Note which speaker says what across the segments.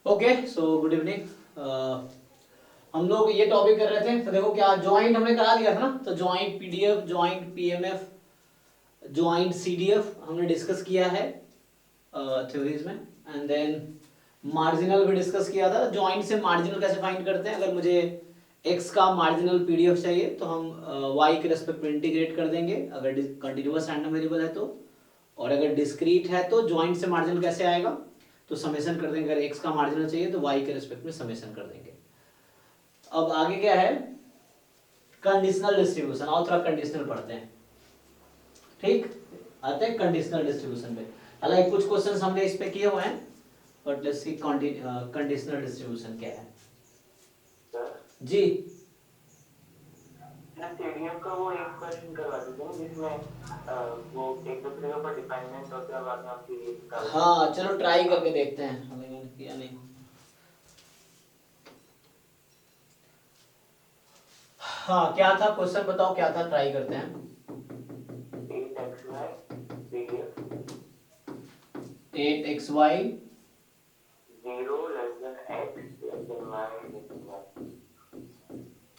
Speaker 1: Okay so good evening. हम लोग ये टॉपिक कर रहे थे, तो देखो क्या ज्वाइंट हमने करा दिया था ना, तो joint PDF, joint PMF, joint CDF हमने डिस्कस किया है थ्योरीज में। एंड देन मार्जिनल भी डिस्कस किया था। ज्वाइंट से मार्जिनल कैसे फाइंड करते हैं, अगर मुझे x का मार्जिनल पीडीएफ चाहिए तो हम y के रेस्पेक्ट में इंटीग्रेट कर देंगे अगर कंटिन्यूअस रैंडम वेरिएबल है तो, और अगर डिस्क्रीट है तो ज्वाइंट से मार्जिनल कैसे आएगा, तो समेशन कर देंगे। अगर x का मार्जिनल चाहिए तो y के रेस्पेक्ट में समेशन कर देंगे। अब आगे क्या है, कंडीशनल डिस्ट्रीब्यूशन। आओ थोड़ा कंडीशनल पढ़ते हैं, ठीक। आते हैं कंडीशनल डिस्ट्रीब्यूशन पे। हालांकि कुछ क्वेश्चंस हमने इस पे किए हुए हैं, but let's see conditional distribution क्या है जी।
Speaker 2: सीडीएफ का वो एक क्वेश्चन करवा दीजिए ना, जिसमें वो एक दूसरे के ऊपर डिपेंडेंट होते हैं, बाद में आप सीरीज निकाल दें।
Speaker 1: हाँ चलो ट्राई करके देखते हैं, हालांकि मैंने किया नहीं। हाँ क्या था क्वेश्चन, बताओ क्या था, ट्राई करते हैं।
Speaker 2: 8xy CDF
Speaker 1: 8xy
Speaker 2: 0 less than x less than y less than y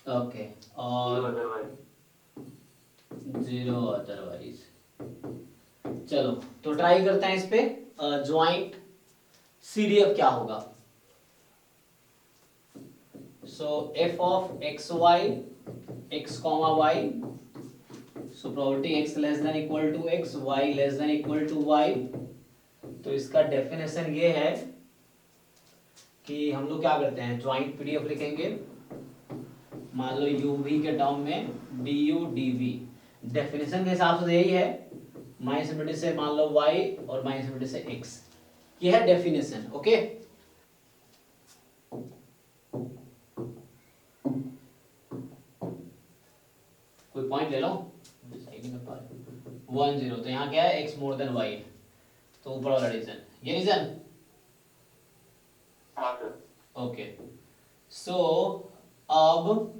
Speaker 1: okay,
Speaker 2: 0
Speaker 1: और
Speaker 2: otherwise
Speaker 1: 0 अदरवाइज। चलो तो ट्राई करते हैं इस पे। ज्वाइंट सीडीएफ क्या होगा। So F of x Y, X comma Y, so property x less than equal to x, y less than equal to y। तो इसका डेफिनेशन ये है कि हम लोग क्या करते हैं, ज्वाइंट पीडीएफ लिखेंगे। मान लो uv के टर्म में du dv, डेफिनेशन के हिसाब से यही है, माइनस इनफिनिटी से मान लो y और माइनस इनफिनिटी से x, ये है डेफिनेशन। ओके कोई पॉइंट ले लो, 1 0, तो यहाँ क्या है, x मोर देन y, तो ऊपर वाला रीजन, ये रीजन।
Speaker 2: हाँ सर।
Speaker 1: ओके सो अब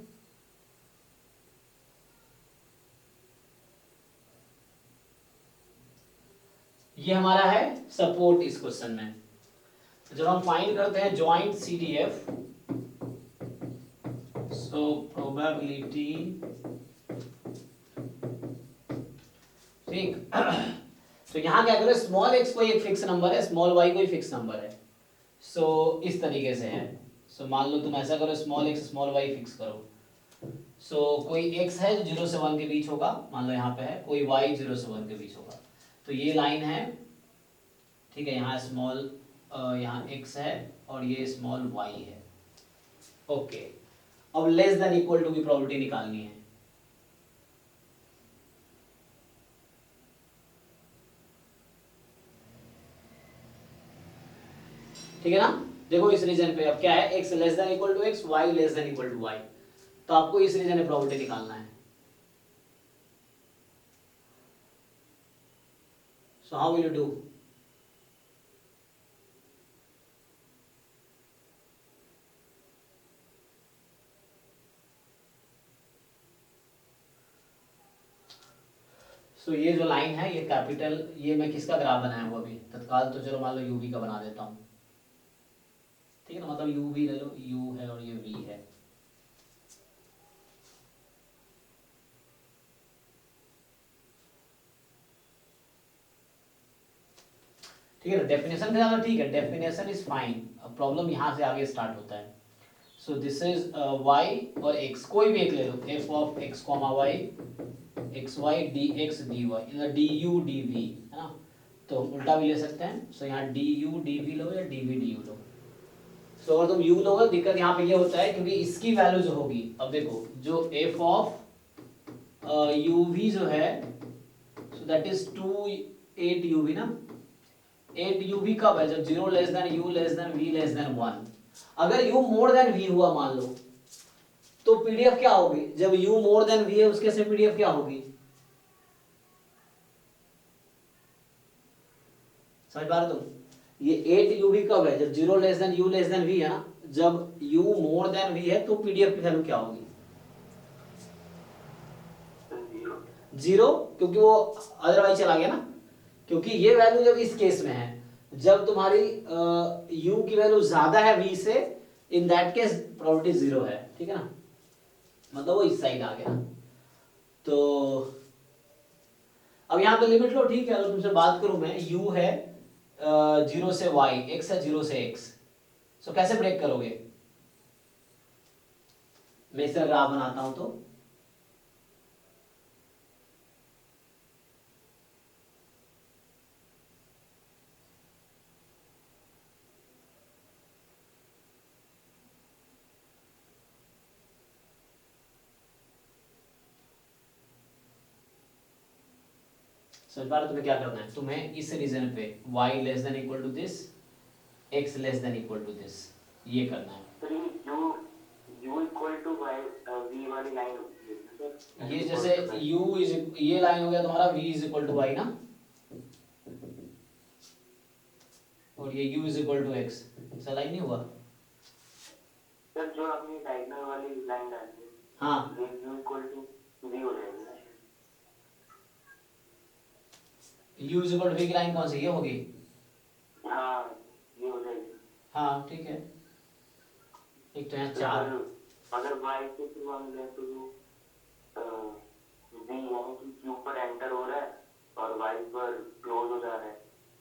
Speaker 1: ये हमारा है सपोर्ट इस क्वेश्चन में। जब हम फाइंड करते हैं ज्वाइंट सीडीएफ, सो प्रोबेबिलिटी, ठीक। तो यहां क्या करो, स्मॉल x कोई एक फिक्स नंबर है, स्मॉल y कोई फिक्स नंबर है। सो इस तरीके से है। सो मान लो तुम ऐसा करो, small x small y fix करो। सो कोई x है जो 0 से 1 के बीच होगा, मान लो यहाँ पे है, कोई y 0 से 1 के बीच होगा। तो ये लाइन है, ठीक है, यहाँ स्मॉल यहाँ x है और ये स्मॉल y है। ओके अब लेस देन इक्वल टू की प्रोबेबिलिटी निकालनी है। ठीक है ना, देखो इस रीजन पे अब क्या है, x less than equal to x, y less than equal to y, तो आपको इस रीजन में प्रोबेबिलिटी निकालना है। So how will you do, so ये जो लाइन है ये कैपिटल, ये मैं किसका ग्राफ बनाया हूँ अभी तत्काल, तो चलो मान लो यूवी का बना देता हूँ, ठीक है ना, मतलब यूवी ले लो, यू है और ये वी है। ठीक है ना, डेफिनेशन के साथ ठीक है, डेफिनेशन इज फाइन। अब प्रॉब्लम यहाँ से आगे स्टार्ट होता है। सो दिस इज y और x, कोई भी एक ले लो, f of x comma y, x y d x d y, d u d v है ना, तो हम उल्टा भी ले सकते हैं। सो यहाँ डी यू डी वी लो या डी वी डी यू लो। सो अगर तुम u लोगे, दिक्कत यहाँ पे ये होता है क्योंकि इसकी वैल्यू जो होगी, अब देखो जो f ऑफ यू वी जो है, so that is 8 u v ना, 8 यू वी कब है, जब 0 less than u less than v less than 1। अगर u मोर देन v हुआ मान लो, तो पीडीएफ क्या होगी, जब u मोर देन v है उसके से पीडीएफ क्या होगी, समझ पा रहे तुम। ये 8 u v कब है, जब 0 less than u less than v है ना, जब u मोर देन v है तो पीडीएफ की वैल्यू क्या होगी, 0, क्योंकि वो अदरवाइज चला गया ना, क्योंकि ये वैल्यू जब इस केस में है, जब तुम्हारी u की वैल्यू ज्यादा है v से, इन दैट केस प्रोबेबिलिटी 0 है, ठीक है ना, मतलब वो इस साइड आ गया। तो अब यहाँ पे लिमिट लो, ठीक है। अगर तुमसे बात करूं मैं, u है 0 से y, x है 0 से x, सो कैसे ब्रेक करोगे? मैं इसका ग्राफ बनाता हूं तो समझ पा रहे हो? तुम्हें क्या करना है, तुम्हें इस रीजन पे y less than equal to this, x less than equal to this, ये करना है।
Speaker 2: u equal to y v वाली लाइन होती है सर।
Speaker 1: ये जैसे u इज, ये लाइन हो गया तुम्हारा v is equal to y ना, और ये u is equal to x, ऐसा लाइन नहीं हुआ?
Speaker 2: सर जो आपने डायगोनल वाली लाइन डाली है,
Speaker 1: हाँ,
Speaker 2: ये u इक्वल टू v हो जाएगी ना।
Speaker 1: u is equal to v की लाइन कौन सी, ये होगी?
Speaker 2: हाँ ये हो जाएगी।
Speaker 1: हाँ ठीक है, एक तो यहाँ
Speaker 2: तो
Speaker 1: 4,
Speaker 2: अगर y के थ्रू हम लें तो v यानी कि q पर एंटर हो रहा है और y पर क्लोज हो जा रहा है,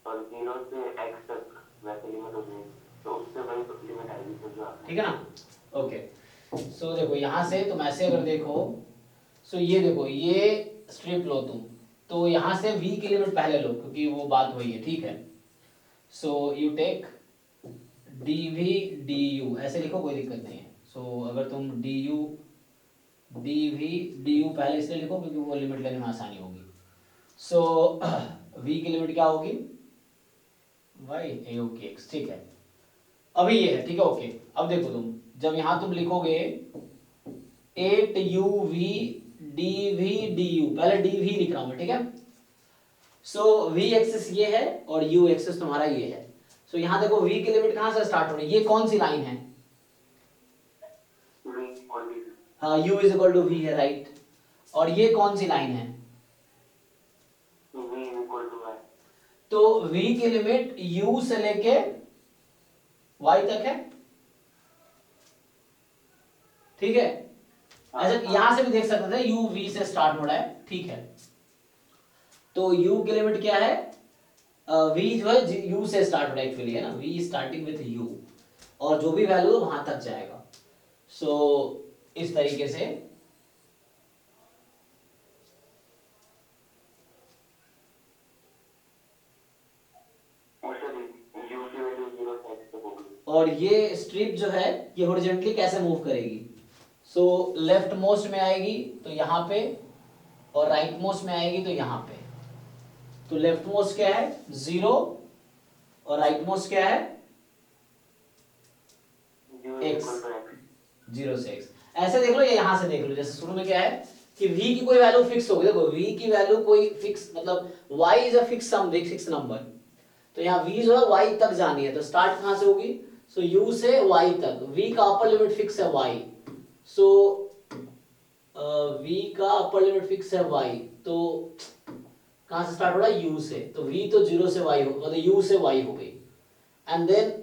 Speaker 2: और 0 से x तक वैसे लिमिट हो जाएगी, तो उससे वही लिमिट आएगी तो जो आपने,
Speaker 1: ठीक है ना। ओके, सो देखो यहाँ से तुम ऐसे अगर देखो, सो ये देखो, ये स्ट्रिप लो तुम, तो यहाँ से v की लिमिट पहले लो क्योंकि वो बात वही है, ठीक है। So you take dv du, ऐसे लिखो कोई दिक्कत नहीं है। सो अगर तुम du dv du पहले इसलिए लिखो क्योंकि वो लिमिट लेने में आसानी होगी। सो v की लिमिट क्या होगी, y a x, ठीक है। अभी ये है, ठीक है, ओके। अब देखो तुम, जब यहां तुम लिखोगे 8uv dv du, पहले dv लिख रहा हूं मैं, ठीक है। सो v एक्सिस ये है और u एक्सिस तुम्हारा ये है। सो यहां देखो v की लिमिट कहां से स्टार्ट हो रही है, ये कौन सी लाइन है? हाँ, u is equal to v है, राइट। और ये कौन सी लाइन है?
Speaker 2: v equal to y।
Speaker 1: तो v की लिमिट u से लेके y तक है, ठीक है। ऐसे यहां से भी देख सकते थे u v से स्टार्ट हो रहा है, ठीक है। तो u की लिमिट क्या है, v जो है u से स्टार्ट हो रहा है एक्चुअली, है ना, v स्टार्टिंग विथ u, और जो भी वैल्यू है वहां तक जाएगा। सो इस तरीके से और ये स्ट्रिप जो है ये हॉरिजॉन्टली कैसे मूव करेगी, सो लेफ्ट मोस्ट में आएगी तो यहाँ पे, और राइट मोस्ट में आएगी तो यहाँ पे। तो लेफ्ट मोस्ट क्या है 0 और राइट मोस्ट क्या है x, 0 से x। ऐसे देख लो या यहाँ से देख लो, जैसे शुरू में क्या है कि v की कोई वैल्यू फिक्स होगी, देखो v की वैल्यू कोई फिक्स, मतलब y is a fix sum, fix number, तो यहाँ v जो है y तक जानी है, तो स्टार्ट कहाँ से होगी, सो u से y तक, v का अपर लिमिट फिक्स है y, सो v का अपर लिमिट फिक्स है y, तो कहाँ से स्टार्ट हो रहा है u से, तो v तो 0 से y हो, मतलब u से y हो गई। एंड देन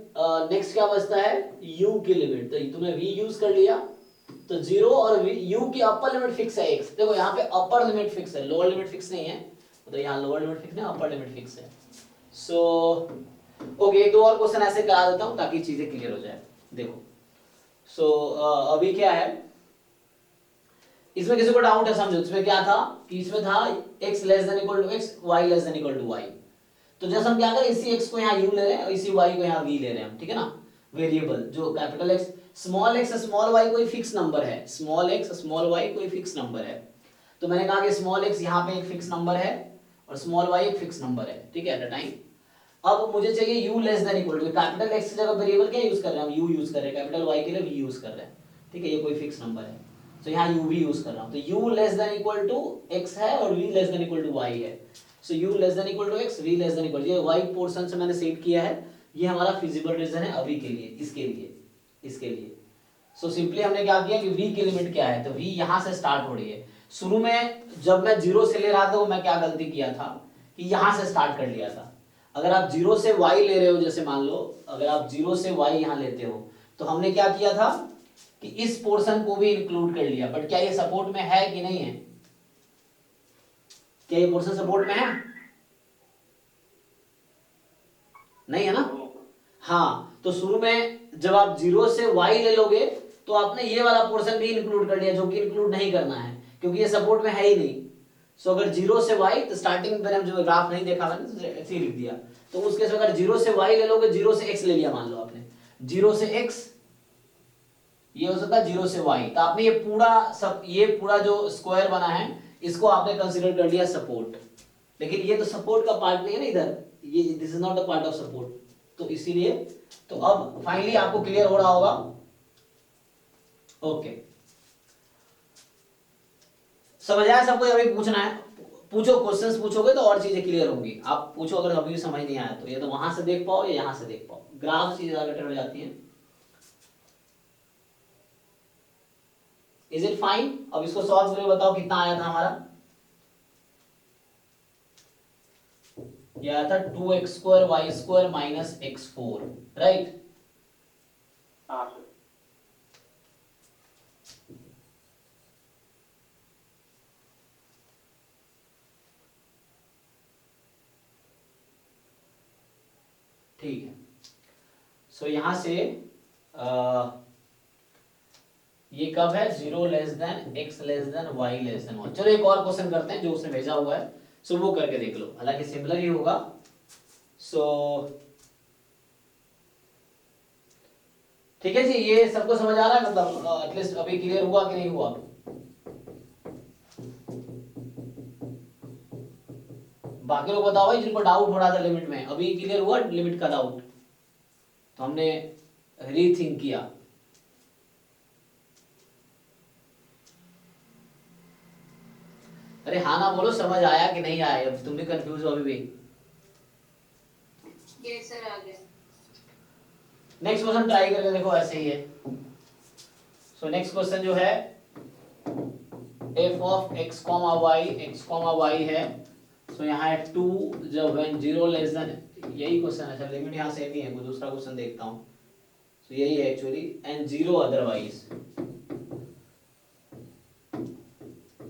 Speaker 1: नेक्स्ट क्या बचता है u की लिमिट, तो तुमने v यूज कर लिया, तो 0 और u की अपर लिमिट फिक्स है x, देखो यहाँ पे अपर लिमिट फिक्स है, लोअर लिमिट फिक्स नहीं है, तो यहाँ लोअर लिमिट फिक्स नहीं, अपर लिमिट फिक्स है। सो ओके, एक दो और क्वेश्चन ऐसे करा देता हूँ ताकि चीजें क्लियर हो जाए। देखो सो अभी क्या है, इसमें किसी को डाउट है समझो, इसमें क्या था कि इसमें था x less than equal to x, y less than equal to y। तो जैसे हम क्या करें, इसी x को यहाँ u ले रहे हैं और इसी y को यहाँ v ले रहे हैं हम, ठीक है ना। वेरिएबल जो capital X small x small y कोई फिक्स नंबर है, स्मॉल x स्मॉल y कोई फिक्स नंबर है, तो मैंने कहा कि स्मॉल x यहाँ पे एक फिक्स नंबर है और स्मॉल y एक फिक्स नंबर है, ठीक है, एट अ टाइम। अब मुझे चाहिए u less than equal to, capital X की जगह वेरिएबल क्या यूज कर रहे हैं हम, u यूज कर रहे हैं, कैपिटल Y के लिए v यूज कर रहे हैं, ठीक है, ये कोई फिक्स नंबर है, तो यहाँ u भी यूज कर रहा हूँ, तो u less than equal to x है और v less than equal to y है। So u less than equal to x, v less than equal, ये y पोर्शन से मैंने सेट किया है, ये हमारा फिजिबल रीजन है अभी के लिए, इसके लिए। सो सिंपली हमने क्या किया कि v की लिमिट क्या है, तो v यहाँ से स्टार्ट हो रही है। शुरू में जब मैं 0 से ले रहा था तो मैं क्या गलती किया था कि यहाँ से स्टार्ट कर लिया था, अगर आप 0 से y ले रहे हो, जैसे मान लो अगर आप 0 से y यहाँ लेते हो, तो हमने क्या किया था कि इस पोर्शन को भी इंक्लूड कर लिया, बट क्या ये सपोर्ट में है कि नहीं है? क्या ये पोर्शन सपोर्ट में है? नहीं है ना? हाँ, तो शुरू में जब आप 0 से y ले लोगे तो आपने ये वाला पोर्शन भी इंक्लूड कर लिया, जो कि इंक्लूड नहीं करना है क्योंकि ये सपोर्ट में है ही नहीं। सो अगर 0 से y, तो स्टार्टिंग में जो ग्राफ नहीं देखा मैंने तो ऐसे ही लिख दिया, तो उस केस में अगर 0 से y ले लोगे, 0 से x ले लिया मान लो आपने, 0 से x, ये हो सकता है 0 से y, तो आपने ये पूरा जो स्क्वायर बना है इसको आपने कंसीडर कर लिया सपोर्ट, लेकिन ये तो सपोर्ट का पार्ट नहीं है ना इधर, ये this is not a part of support, तो इसीलिए तो अब फाइनली आपको क्लियर हो रहा होगा। ओके, समझ आया सबको? अभी पूछना है, पूछो, क्वेश्चंस पूछोगे तो और चीजें क्लियर होंगी। आप पूछो अगर अभी भी समझ नहीं आया तो, ये तो वहां से देख पाओ या यहां से देख पाओ, ग्राफ से ज्यादा बेटर हो जाती है। Is it fine? अब इसको सॉल्व करके बताओ कितना आया था हमारा। ये आया था 2x² y² minus x4, right?
Speaker 2: हाँ सर।
Speaker 1: ठीक है, सो यहां से ये कब है? 0 less than x less than y less than 1। चलो एक और क्वेश्चन करते हैं जो उसने भेजा हुआ है, सो वो करके देख लो, हालांकि सिमिलर ही होगा। सो ठीक है जी, ये सबको समझ आ रहा है? मतलब एटलीस्ट अभी क्लियर हुआ कि नहीं हुआ? बाकी लोग बताओ भाई जिनको डाउट हो रहा था लिमिट में, अभी क्लियर हुआ लिमिट का डाउट? तो हमने रीथिंक किया। अरे हाँ ना बोलो, समझ आया कि नहीं आया? अब तुम भी कंफ्यूज हो अभी भी?
Speaker 3: यस सर, आ गया।
Speaker 1: नेक्स्ट क्वेश्चन ट्राई करके देखो, ऐसे ही है। सो नेक्स्ट क्वेश्चन जो है f ऑफ x, y है, सो यहाँ है 2 जब when 0 लेस देन, यही क्वेश्चन है। अच्छा लिमिट यहाँ सेम ही है, कोई दूसरा क्वेश्चन देखता हूँ। सो यही है एक्चुअली, एंड 0 अदरवाइज।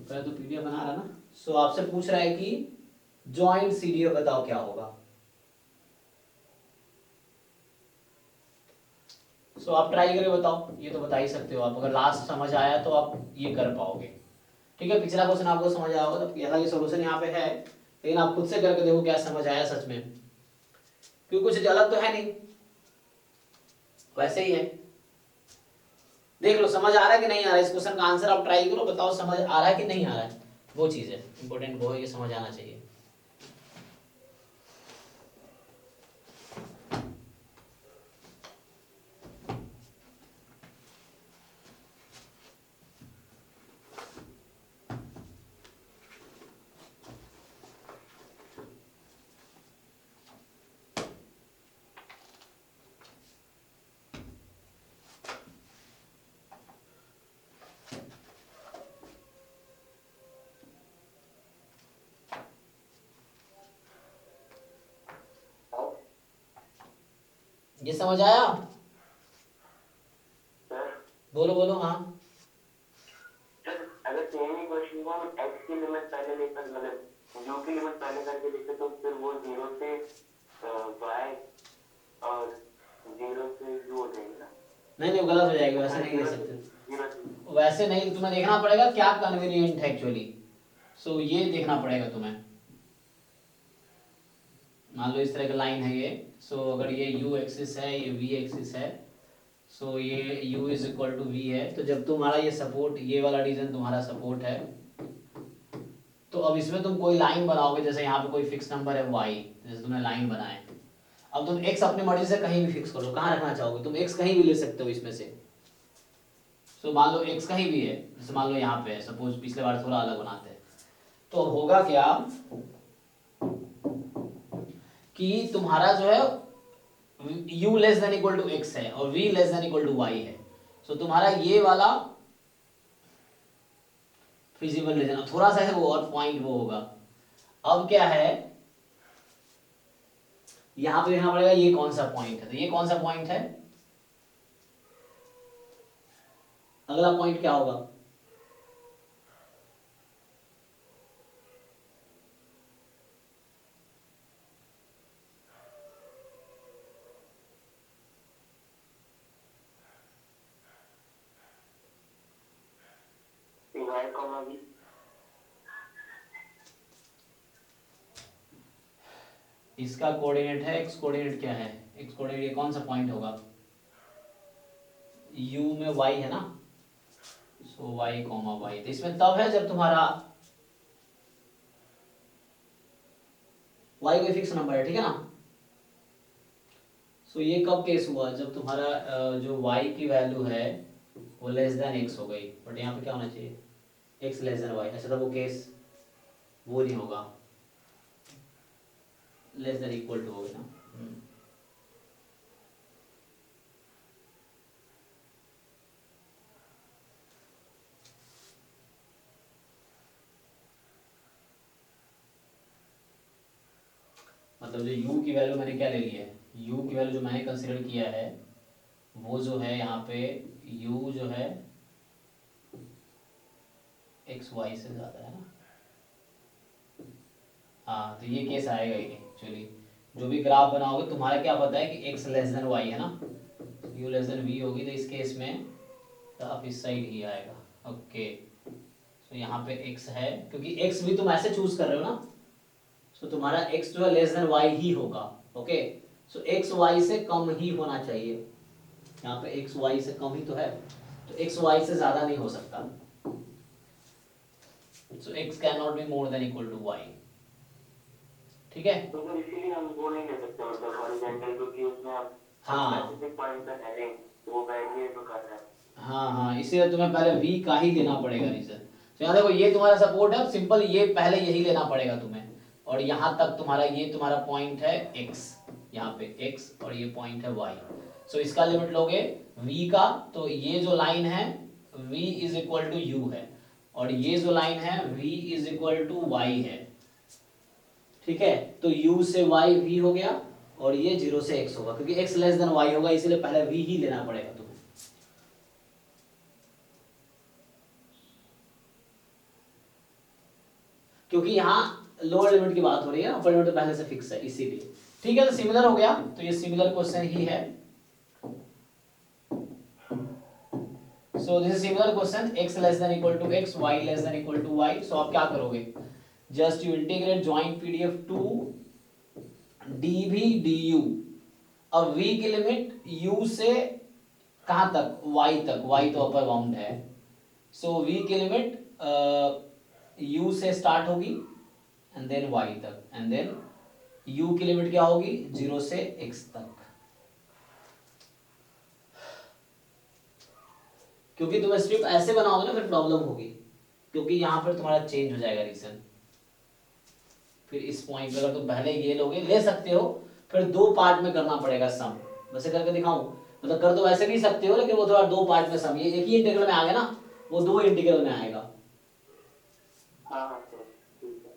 Speaker 1: पहले तो पीडीएफ बना रहा ना। सो आपसे पूछ रहा है कि जॉइंट सीडीएफ बताओ क्या होगा। सो आप ट्राई करके बताओ, ये तो बता ही सकते हो आप, अगर लास्ट समझ आया तो आप ये कर पाओगे। ठीक है, पिछला क्वेश्चन आपको समझ आया होगा, तो हालांकि सॉल्यूशन यहाँ पे है, लेकिन आप खुद से करके देखो क्या समझ आया सच में, क्योंकि कुछ अलग तो है नहीं, वैसे ही है। देख लो समझ आ रहा है कि नहीं आ रहा है, इस क्वेश्चन का आंसर आप ट्राई करो, बताओ समझ आ रहा है कि नहीं आ रहा है। वो चीज है इंपॉर्टेंट, वो है ये समझ आना चाहिए। ये समझ आया?
Speaker 2: सर
Speaker 1: बोलो बोलो। हाँ,
Speaker 2: सर, अगर सेम ही क्वेश्चन को हम x की लिमिट पहले लेकर, मतलब u की लिमिट पहले करके देखे, तो फिर वो 0 से y और 0 से u हो जाएगी ना?
Speaker 1: नहीं नहीं, गलत हो जाएगी, वैसे नहीं ले सकते।
Speaker 2: 0 से
Speaker 1: वैसे नहीं, तुम्हें देखना पड़ेगा क्या कन्वीनियंट है एक्चुअली। सो ये देखना पड़ेगा तुम्हें। मान लो इस तरह का लाइन है ये, सो अगर ये u एक्सिस है, ये v एक्सिस है, सो ये u is equal to v है, तो जब तुम्हारा ये सपोर्ट, ये वाला रीजन तुम्हारा सपोर्ट है, तो अब इसमें तुम कोई लाइन बनाओगे, जैसे यहाँ पे कोई फिक्स नंबर है y, जैसे तुमने लाइन बनाए, अब तुम x अपनी मर्जी से कहीं भी फिक्स करो, कहाँ रखना चाहोगे तुम, x कहीं भी ले सकते हो इसमें से। सो मान लो x कहीं भी है, जैसे मान लो यहाँ पे है, सपोज पिछले बार थोड़ा अलग बनाते हैं, तो अब होगा क्या कि तुम्हारा जो है u less than equal to x है और v less than equal to y है, सो तुम्हारा ये वाला फिजिबल रीजन थोड़ा सा है वो, और पॉइंट वो होगा। अब क्या है यहाँ पे देखना पड़ेगा ये कौन सा पॉइंट है, तो ये कौन सा पॉइंट है, अगला पॉइंट क्या होगा,
Speaker 2: वाई कॉमा बी।
Speaker 1: इसका कोऑर्डिनेट है, एक्स कोऑर्डिनेट क्या है, एक्स कोऑर्डिनेट ये कौन सा पॉइंट होगा, u में y है ना, सो y कॉमा y, तो इसमें तब है जब तुम्हारा y कोई फिक्स नंबर है, ठीक है ना। सो ये कब केस हुआ, जब तुम्हारा जो y की वैल्यू है वो लेस देन x हो गई, बट यहाँ पे क्या होना चाहिए, x लेस देन y, अच्छा तो वो केस वो नहीं होगा, लेस देन इक्वल टू होगा ना। मतलब जो u की वैल्यू मैंने क्या ले ली है, u की वैल्यू जो मैंने कंसीडर किया है वो जो है यहाँ पे u जो है एक्स वाई से ज़्यादा है ना, हाँ तो ये केस आएगा ही नहीं एक्चुअली, जो भी ग्राफ बनाओगे तुम्हारा क्या पता है कि x लेस देन वाई है ना, u लेस देन v होगी, तो इस केस में आप इस साइड ही आएगा। ओके तो यहाँ पे x है, क्योंकि x भी तुम ऐसे चूज कर रहे हो ना, सो तुम्हारा x जो है लेस देन y ही होगा। ओके सो x y से कम ही होना चाहिए, यहाँ पे x y से कम ही तो है, तो x y से ज्यादा नहीं हो सकता, so x can not be more than equal to y, ठीक है।
Speaker 2: तो फिर इसीलिए हम वो नहीं ले सकते मतलब हॉरिजॉन्टल, क्योंकि उसमें हम
Speaker 1: हाँ
Speaker 2: स्पेसिफिक पॉइंट पे है नहीं, तो वो वैल्यू तो कर रहा है।
Speaker 1: हाँ हाँ, इसीलिए तुम्हें पहले v का ही लेना पड़ेगा रीजन, तो यहाँ देखो ये तुम्हारा सपोर्ट है, सिंपल ये पहले यही लेना पड़ेगा तुम्हें, और यहाँ तक तुम्हारा ये तुम्हारा पॉइंट है x, यहाँ पे x और ये पॉइंट है y, सो इसका लिमिट लोगे v का, तो ये जो लाइन है v is equal to u है, और ये जो लाइन है v is equal to y है, ठीक है। तो u से y v हो गया, और ये 0 से x होगा, क्योंकि x लेस देन y होगा, इसीलिए पहले v ही लेना पड़ेगा तुम्हें। क्योंकि यहाँ लोअर लिमिट की बात हो रही है, अपर लिमिट तो पहले से फिक्स है इसीलिए, ठीक है। तो सिमिलर हो गया, तो ये सिमिलर क्वेश्चन ही है, so this is similar question, x less than equal to x, y less than equal to y, so आप क्या करोगे, just you integrate joint PDF to dv du, अब v की लिमिट u से कहां तक, y तक, y तो अपर बाउंड है, सो v की लिमिट u से स्टार्ट होगी एंड देन y तक, एंड देन u की लिमिट क्या होगी 0 से x तक, क्योंकि तुम्हें स्ट्रिप ऐसे बनाओगे ना फिर प्रॉब्लम होगी, क्योंकि यहाँ पर तुम्हारा चेंज हो जाएगा रीजन, फिर इस पॉइंट पे अगर तुम पहले ये लोगे ले सकते हो, फिर दो पार्ट में करना पड़ेगा सम, वैसे करके दिखाऊं, मतलब कर तो वैसे भी सकते हो, लेकिन वो थोड़ा दो पार्ट में सम, ये एक ही इंटीग्रल में आ गया ना, वो दो इंटीग्रल में आएगा,
Speaker 2: हाँ ठीक है।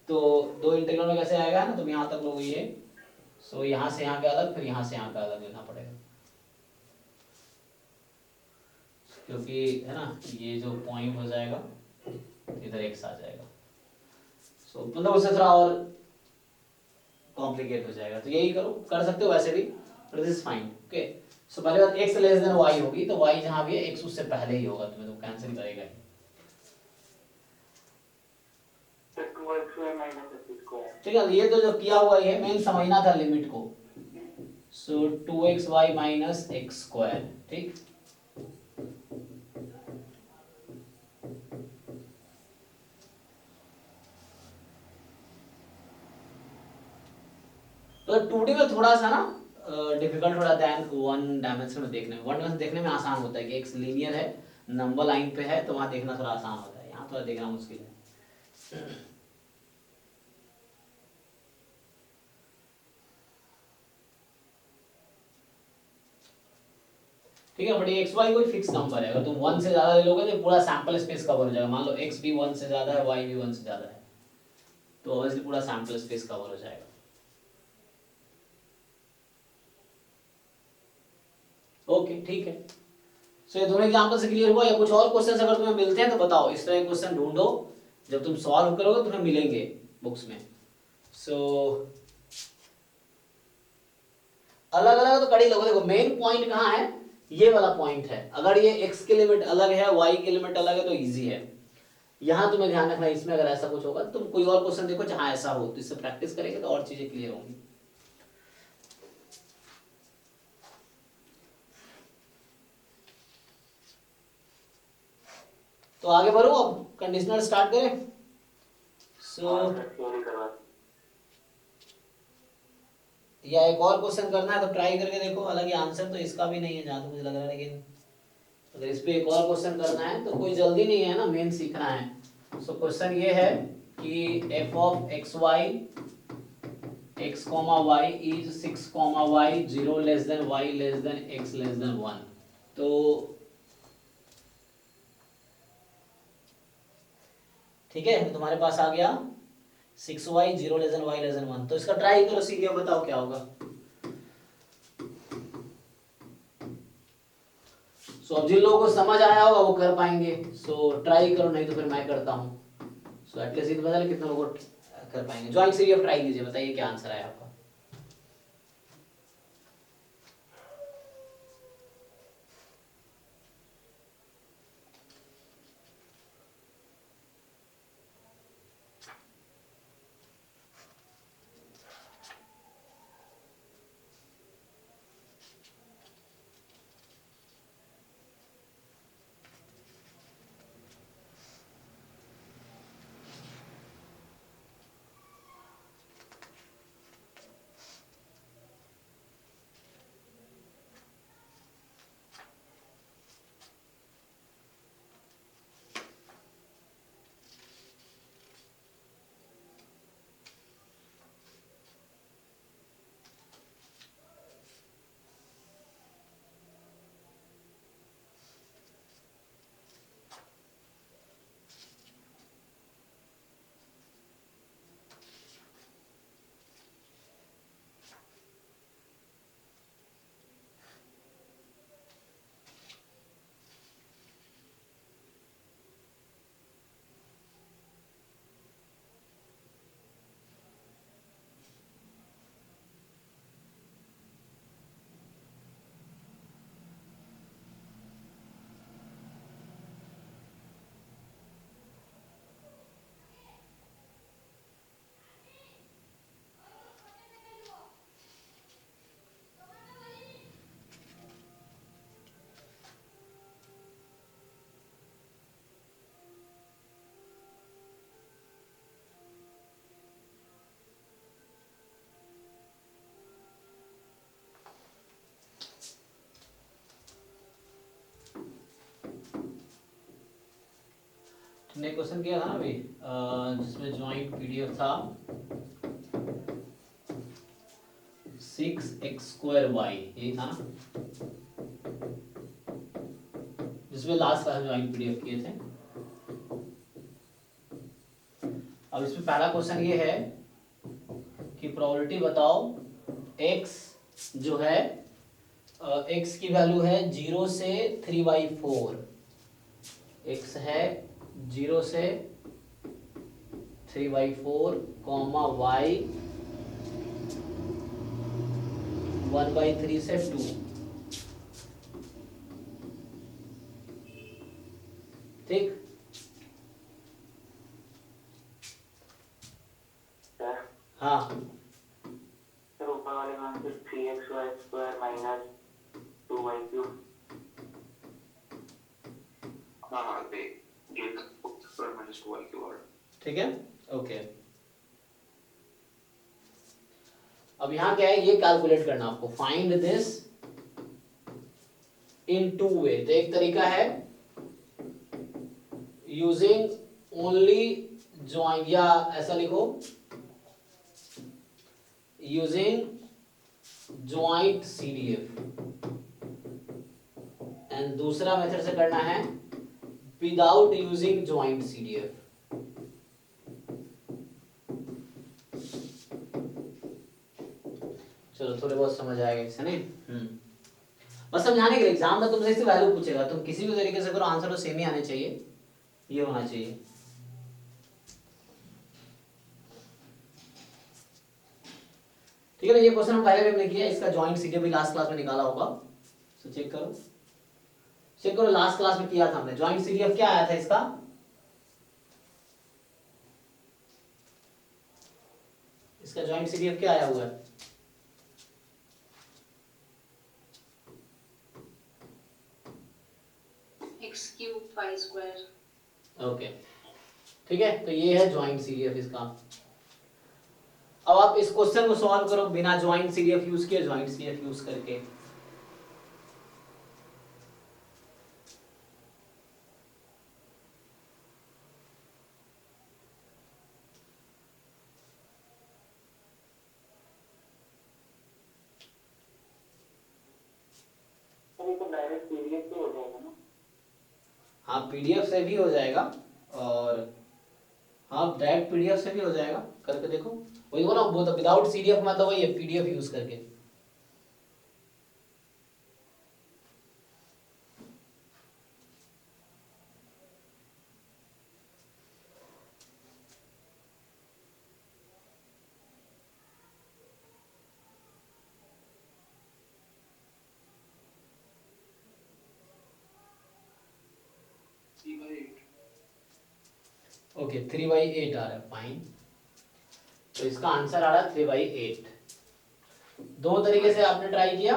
Speaker 1: तो दो इंटीग्रल में कैसे आएगा ना, तुम यहाँ तक लोगे ये, सो यहाँ से यहाँ का अलग, फिर यहाँ से यहाँ का अलग लेना पड़ेगा, क्योंकि है ना ये जो पॉइंट हो जाएगा इधर एक्स आ जाएगा, सो मतलब उससे थोड़ा और कॉम्प्लिकेट हो जाएगा, तो यही करो, कर सकते हो वैसे भी, but this is fine. Okay so पहले बात x लेस देन y होगी, तो y जहां भी है x उससे पहले ही होगा, तुम्हें तो कैंसिल करेगा ही,
Speaker 2: तो 2x माइनस x स्क्वायर,
Speaker 1: ठीक है। ये तो जो किया हुआ है मेन समझना था लिमिट को, सो 2xy माइनस एक्स स्क्वायर, ठीक। तो 2D में थोड़ा सा ना डिफिकल्ट थोड़ा देन वन डायमेंशन में देखने में, वन डायमेंशन देखने में आसान होता है कि एक लीनियर है, नंबर लाइन पे है, तो वहां देखना थोड़ा आसान होता है, यहाँ थोड़ा देखना मुश्किल है, ठीक है। बट ये एक्स वाई कोई फिक्स नंबर है, अगर तुम वन से ज्यादा ले लोगे तो पूरा सैंपल स्पेस कवर हो जाएगा, मान लो एक्स भी वन से ज्यादा है, वाई भी वन से ज्यादा है, तो ऑब्वियसली पूरा सैंपल स्पेस कवर हो जाएगा। ओके ठीक है। सो ये दोनों एग्जाम्पल से क्लियर हुआ, या कुछ और क्वेश्चन अगर तुम्हें मिलते हैं तो बताओ। इस तरह क्वेश्चन ढूंढो, जब तुम सॉल्व करोगे तुम्हें मिलेंगे बुक्स में। सो अलग अलग तो कड़ी लोगों, देखो मेन पॉइंट कहाँ है, ये वाला पॉइंट है। अगर ये x की लिमिट अलग है, y की लिमिट अलग है तो इजी है। यहाँ तुम्हें ध्यान रखना, इसमें अगर ऐसा कुछ होगा तुम कोई और क्वेश्चन देखो जहां ऐसा हो, तो इससे प्रैक्टिस करेंगे तो और चीजें क्लियर होंगी। तो आगे बढ़ो, अब कंडीशनल स्टार्ट करें। सो
Speaker 2: थ्योरी करवा।
Speaker 1: या एक और क्वेश्चन करना है तो ट्राई करके देखो, हालांकि आंसर तो इसका भी नहीं है जहां तक मुझे लग रहा है, लेकिन अगर इस पे एक और क्वेश्चन करना है तो कोई जल्दी नहीं है ना, मेन सीखना है। सो क्वेश्चन ये है कि f of x y x comma y is 6 comma y 0 less than y less than x less than 1। तो ठीक है, तो तुम्हारे पास आ गया 6y 0 less than y less than 1। तो इसका ट्राई करो सीधे, बताओ क्या होगा। सो अब जिन लोगों को समझ आया होगा वो कर पाएंगे, सो ट्राई करो, नहीं तो फिर मैं करता हूँ। सो एटलीस्ट ये बता कितने लोग कर पाएंगे। ज्वाइंट सीरीज ऑफ ट्राई कीजिए, बताइए क्या आंसर आया आपका। तुमने क्वेश्चन किया था ना अभी, जिसमें ज्वाइंट पीडीएफ था 6x² यही था, जिसमें लास्ट क्लास में ज्वाइंट पीडीएफ किए थे। अब इसमें पहला क्वेश्चन ये है कि प्रोबेबिलिटी बताओ x जो है x की वैल्यू है 0 से 3/4, x है 0 से 3/4 कॉमा y 1/3 से 2। ठीक, हाँ
Speaker 2: सर ऊपर वाले मान से 3xy² माइनस 2y³ हाँ स्क्वायर माइनस 2y³। ठीक है,
Speaker 1: ओके। अब यहाँ क्या है, ये कैलकुलेट करना आपको, फाइंड दिस इन 2 वे। तो एक तरीका है यूजिंग ओनली ज्वाइंट, या ऐसा लिखो यूजिंग ज्वाइंट सीडीएफ, एंड दूसरा मेथड से करना है विदाउट यूजिंग ज्वाइंट सीडीएफ। चलो थोड़े बहुत समझ आएगा इससे, नहीं? बस समझाने के लिए, एग्जाम में तुमसे इसकी वैल्यू पूछेगा, तुम किसी भी तरीके से करो आंसर तो सेम ही आने चाहिए, ये होना चाहिए। ठीक है ना, ये क्वेश्चन हम पहले भी हमने किया, इसका जॉइंट सीडीएफ भी लास्ट क्लास में निकाला होगा, तो चेक करो, चेक करो, लास्ट क्लास में किया था हमने। जॉइंट सीडीएफ क्या आया था इसका, इसका जॉइंट सीडीएफ क्या आया हुआ है?
Speaker 3: x cube 5 square।
Speaker 1: ओके, ठीक है, तो ये है जॉइंट सीडीएफ इसका। अब आप इस क्वेश्चन को सॉल्व करो बिना जॉइंट सीडीएफ यूज किए, जॉइंट सीडीएफ यूज करके।
Speaker 2: तो ये तो डायरेक्ट पीडीएफ से हो जाएगा ना?
Speaker 1: हाँ, पीडीएफ से भी हो जाएगा, और हाँ डायरेक्ट पीडीएफ से भी हो जाएगा, करके देखो। वही बोला, वो तो विदाउट सीडीएफ मतलब वही है, पीडीएफ यूज करके। ओके, 3/8 आ रहा है, फाइन। तो इसका आंसर आ रहा है 3/8। दो तरीके से आपने ट्राई किया,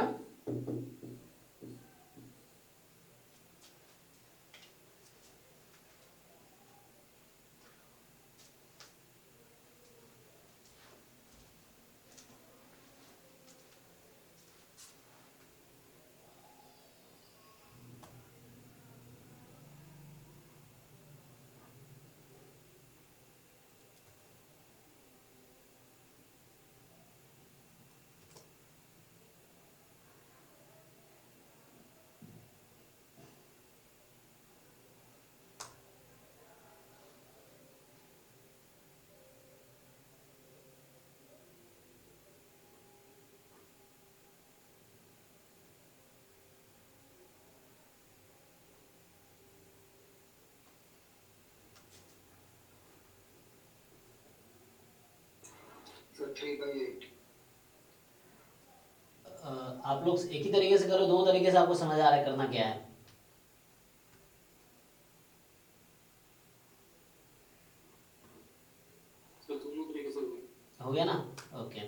Speaker 4: So 3/8।
Speaker 1: आप लोग एक ही तरीके से करो, दो तरीके से आपको समझ आ रहा है करना क्या है?
Speaker 4: तो दोनों तरीके से
Speaker 1: हो गया ना? ओके,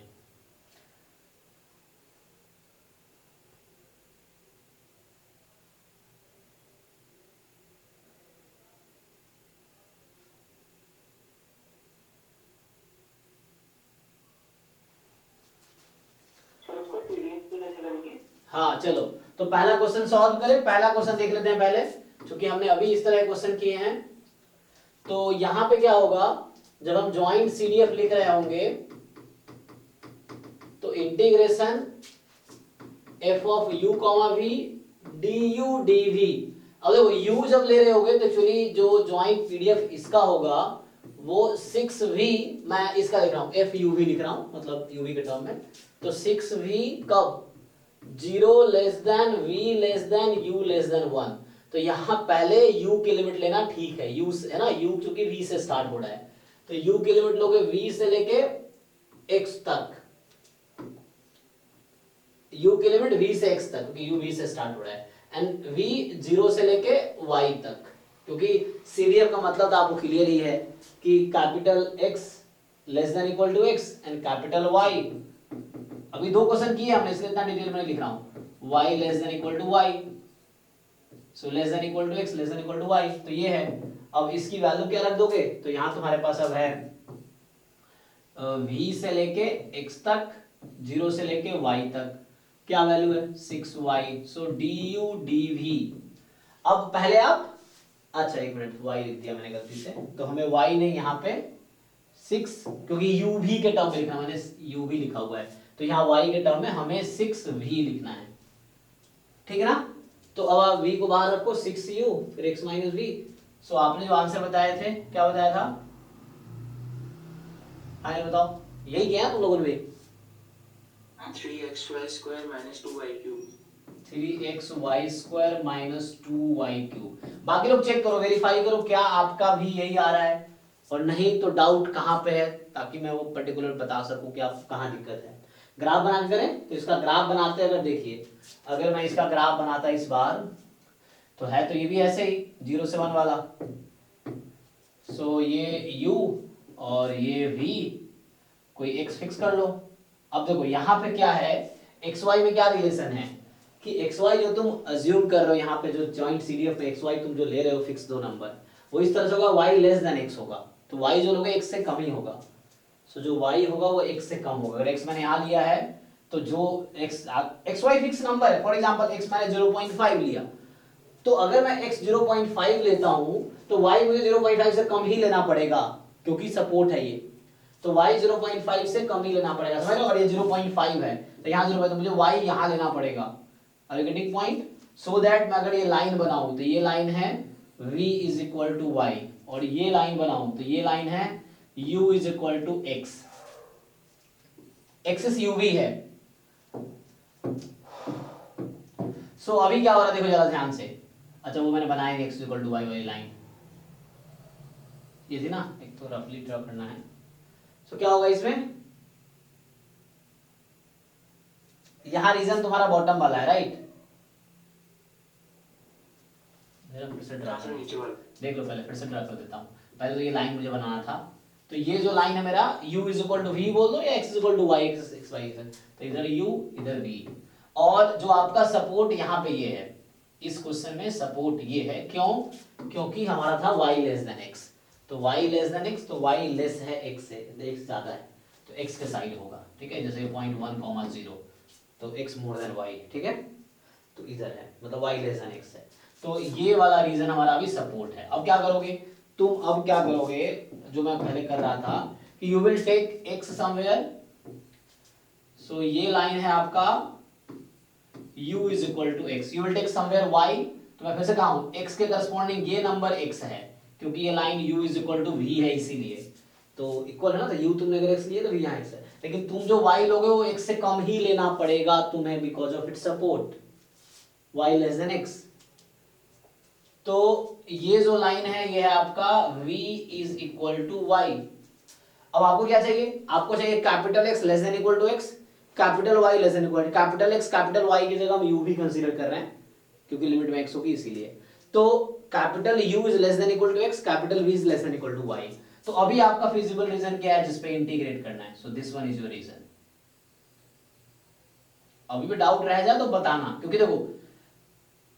Speaker 2: सर उसको पीडीएफ पे कैसे करेंगे?
Speaker 1: हाँ चलो, तो पहला क्वेश्चन सॉल्व करें। पहला क्वेश्चन देख लेते हैं पहले, क्योंकि हमने अभी इस तरह क्वेश्चन किए हैं। तो यहाँ पे क्या होगा, जब हम ज्वाइंट सीडीएफ लिख रहे होंगे तो integration f of u comma v d u d v. अब देखो u जब ले रहे होगे तो एक्चुअली जो ज्वाइंट पीडीएफ इसका होगा वो 6v, मैं इसका लिख रहा हूँ एफ यू वी लिख रहा हूँ, मतलब यूवी के टर्म में। तो 6v कब 0 less than v less than u less than 1। तो यहाँ पहले u की लिमिट लेना ठीक है, u है ना, u क्योंकि v से स्टार्ट हो रहा है, तो u की लिमिट लोगे v से लेके x तक, u की लिमिट v से x तक, क्योंकि u v से स्टार्ट हो रहा है, एंड v 0 से लेके y तक, क्योंकि सीडीएफ का मतलब तो आपको क्लियर ही है कि capital X less than equal to x and capital Y। अभी दो क्वेश्चन किए हमने, इसलिए इतना डिटेल में लिख रहा हूं, y less than equal to y, so less than equal to x less than equal to y, तो ये है। अब इसकी वैल्यू क्या रख दोगे, तो यहां तुम्हारे पास अब है v से लेके x तक, 0 से लेके y तक, क्या वैल्यू है 6y, सो du dv। अब पहले आप, अच्छा एक मिनट, y लिख दिया मैंने गलती से, तो हमें y नहीं यहाँ पे 6, क्योंकि uv के टर्म में लिखना, मैंने uv लिखा हुआ है, तो यहाँ y के टर्म में हमें 6v लिखना है, ठीक है ना। तो अब आप v को बाहर रखो, 6u फिर x माइनस v। सो आपने जो आंसर बताए थे, क्या बताया था, फाइनल बताओ, यही किया तुम लोगों ने भी?
Speaker 4: 3xy² - 2y³
Speaker 1: 3xy² minus 2y³। बाकी लोग चेक करो, वेरीफाई करो क्या आपका भी यही आ रहा है, और नहीं तो डाउट कहाँ पे है, ताकि मैं वो पर्टिकुलर बता सकूं कि आप कहाँ दिक्कत है। ग्राफ बना के करें तो इसका ग्राफ बनाते हैं, अगर देखिए अगर मैं इसका ग्राफ बनाता इस बार, तो है तो ये भी ऐसे ही 0 से 1 वाला। सो ये u और ये v, कोई x फिक्स कर लो। अब देखो यहाँ पे क्या है, xy में क्या रिलेशन है कि xy जो तुम अज्यूम कर रहे हो यहाँ पे, जो जॉइंट CDF में xy तुम जो ले रहे हो फिक्स दो नंबर, वो इस तरह से होगा y लेस देन x होगा, तो y जो लोगे x से कम ही होगा। सो जो y होगा वो x से कम होगा। अगर x मैंने यहाँ लिया है तो जो xy फिक्स नंबर है, फॉर एग्जांपल x मैंने 0.5 लिया, तो अगर मैं x 0.5 लेता हूं तो y मुझे 0.5 से कम ही लेना पड़ेगा, क्योंकि सपोर्ट है ये, तो y 0.5 से कम ही लेना पड़ेगा, समझ लो। अगर ये 0.5 है तो यहाँ 0 है, तो मुझे y यहाँ लेना पड़ेगा। Are you getting point? So that मैं अगर ये लाइन बनाऊं तो ये लाइन है v is equal to y, और ये लाइन बनाऊं तो ये लाइन है u is equal to x। Axis u v है। सो अभी क्या हो रहा है देखो जरा ध्यान से। अच्छा वो मैंने बनाया x इक्वल टू y वाली लाइन, ये थी ना, एक तो रफली ड्रॉ करना है। सो क्या होगा इसमें, यहां रीजन तुम्हारा बॉटम वाला है, राइट? मेरा फिर से ड्रा
Speaker 4: नीचे वाला
Speaker 1: देख लो, पहले फिर से ड्रा कर देता हूं। पहले तो ये लाइन मुझे बनाना था, तो ये जो लाइन है मेरा u is equal to v बोल दो या x is equal to y, x y है, तो इधर u इधर v। और जो आपका सपोर्ट यहाँ पे ये है, इस क्वेश्चन में सपोर्ट ये है, क्यों? क्योंकि हमारा था y लेस देन x, तो y लेस देन x, तो y लेस है x से, x ज्यादा है तो x के साइड होगा, ठीक है। जैसे 0.1, तो x मोर देन y, ठीक है, तो इधर है, मतलब y लेस देन x है। तो ये वाला रीजन हमारा अभी सपोर्ट है। अब क्या करोगे तुम, अब क्या करोगे जो मैं पहले कर रहा था कि you will take x somewhere. So ये लाइन है आपका u is equal to x, you will take somewhere y, तो मैं फिर से कहूं x के करस्पॉन्डिंग ये नंबर x है, क्योंकि ये line u is equal to v है, इसीलिए तो इक्वल है ना, तो u तुमने अगर x लिए तो v यहाँ x है, लेकिन तुम जो y लोगे वो x से कम ही लेना पड़ेगा तुम्हें, because of it support y less than x। तो ये जो लाइन है ये है आपका v is equal to y। अब आपको क्या चाहिए, आपको चाहिए capital X less than equal to x, capital Y less than equal, capital X capital Y की जगह हम u भी कंसीडर कर रहे हैं क्योंकि लिमिट में x होगी इसीलिए। तो capital U is less than equal to x, capital V is less than equal to y। तो अभी आपका फिजिबल रीजन क्या है जिसपे इंटीग्रेट करना है, so this one is your region. अभी भी डाउट रह जाए तो बताना, क्योंकि देखो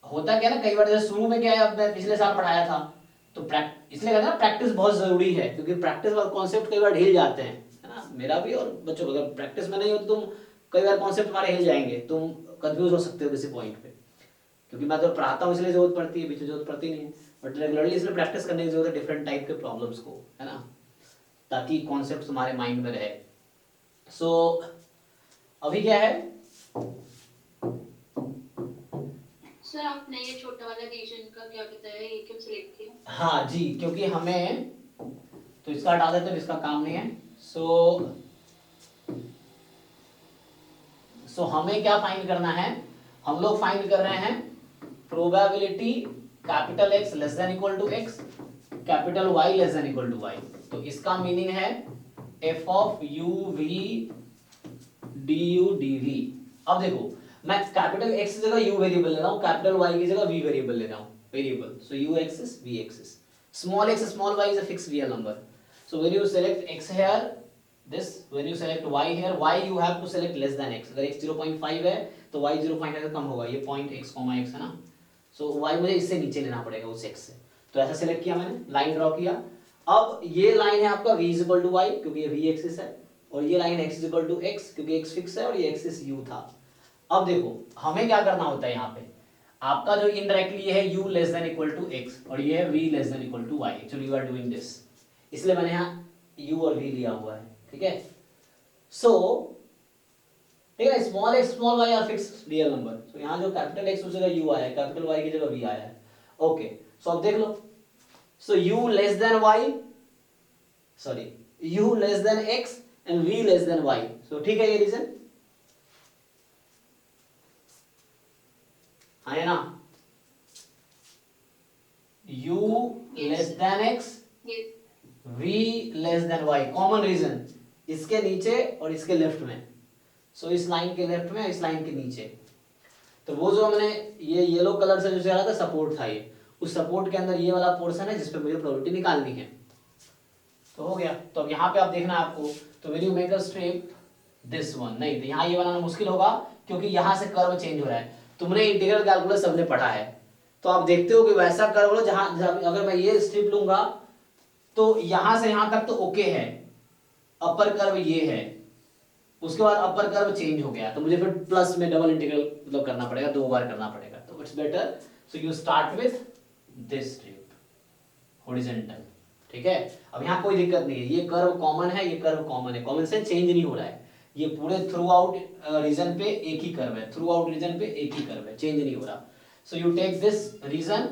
Speaker 1: होता क्या ना, कई बार जैसे शुरू में क्या है, अब मैं पिछले साल पढ़ाया था तो इसलिए कहते हैं ना प्रैक्टिस बहुत जरूरी है, क्योंकि प्रैक्टिस वाले कॉन्सेप्ट कई बार ढील जाते हैं, है ना, मेरा भी और बच्चों को। अगर प्रैक्टिस में नहीं हो तो तुम कई बार कॉन्सेप्ट तुम्हारे हिल जाएंगे, तुम कंफ्यूज हो सकते हो किसी पॉइंट पे, क्योंकि मैं तो पढ़ाता हूँ इसलिए जरूरत पड़ती है, बीच में जरूरत पड़ती नहीं है, बट रेगुलरली इसलिए प्रैक्टिस करने की जरूरत है डिफरेंट टाइप के प्रॉब्लम्स को, है ना, ताकि कॉन्सेप्ट तुम्हारे माइंड में रहे। सो अभी क्या है,
Speaker 3: सर आपने ये छोटा वाला रीजन का क्या बताया, ये क्यों सिलेक्ट किया?
Speaker 1: हाँ जी, क्योंकि हमें, तो इसका हटा देते हैं, इसका काम नहीं है। सो हमें क्या फाइंड करना है, हम लोग फाइंड कर रहे हैं probability capital X less than equal to x, capital Y less than equal to y। तो इसका मीनिंग है f of u v du dv। अब देखो मैं कैपिटल X की जगह u वेरिएबल ले रहा हूँ, कैपिटल Y की जगह v वेरिएबल ले रहा हूँ, variable, so u axis v axis, small x small y is a fixed real number, so when you select x here, this when you select y here, y you have to select less than x। अगर x 0.5 है तो y 0.5 से कम होगा, ये point x, x है ना, सो y मुझे इससे नीचे लेना पड़ेगा उस x से, तो ऐसा सेलेक्ट किया मैंने, लाइन ड्रॉ किया। अब ये लाइन है आपका v इक्वल टू y, क्योंकि ये v एक्सिस है, और ये line x equal to x, क्योंकि x फिक्स है और ये एक्सिस u था। अब देखो हमें क्या करना होता है, यहाँ पे आपका जो इनडायरेक्टली है u less than equal to x और ये है v less than equal to y, actually you are doing this, इसलिए मैंने यहाँ u और v लिया हुआ है, ठीक है। सो ठीक है, small x small y are fixed real number, so यहाँ जो कैपिटल x उस जगह u आया है, कैपिटल y की जगह v आया है, ओके। सो अब देख लो, so u less than y, sorry u less than x and v less than y, so ठीक है ये रीजन। है ना, u less than x,
Speaker 3: Yes.
Speaker 1: v less than y, common region इसके नीचे और इसके लेफ्ट में, सो इस लाइन के लेफ्ट में, इस लाइन के नीचे। तो वो जो मैंने ये येलो कलर से जो जा रहा था सपोर्ट था, ये उस सपोर्ट के अंदर ये वाला पोर्शन है जिसपे मुझे प्रोबेबिलिटी निकालनी है। तो हो गया। तो अब यहाँ पे आप देखना है आपको, तो will you make a strip this one, नहीं तो यहाँ ये बनाना मुश्किल होगा क्योंकि यहाँ से कर्व चेंज हो रहा है। तुमने इंटीग्रल कैलकुलस सबने पढ़ा है, तो आप देखते हो कि वैसा कर्व लो जहाँ अगर मैं ये स्ट्रिप लूंगा तो यहाँ से यहाँ तक तो ओके है, अपर कर्व ये है, उसके बाद अपर कर्व चेंज हो गया तो मुझे फिर प्लस में डबल इंटीग्रल मतलब करना पड़ेगा, 2 बार करना पड़ेगा। तो it's better so you start with this strip horizontal, ठीक है। अब यहाँ कोई दिक्कत नहीं है, ये कर्व कॉमन है, ये कर्व कॉमन है, कॉमन से चेंज नहीं हो रहा है, ये पूरे थ्रू आउट रीजन पे एक ही कर्व है, थ्रू आउट रीजन पे एक ही कर्व है, चेंज नहीं हो रहा। So you take this region,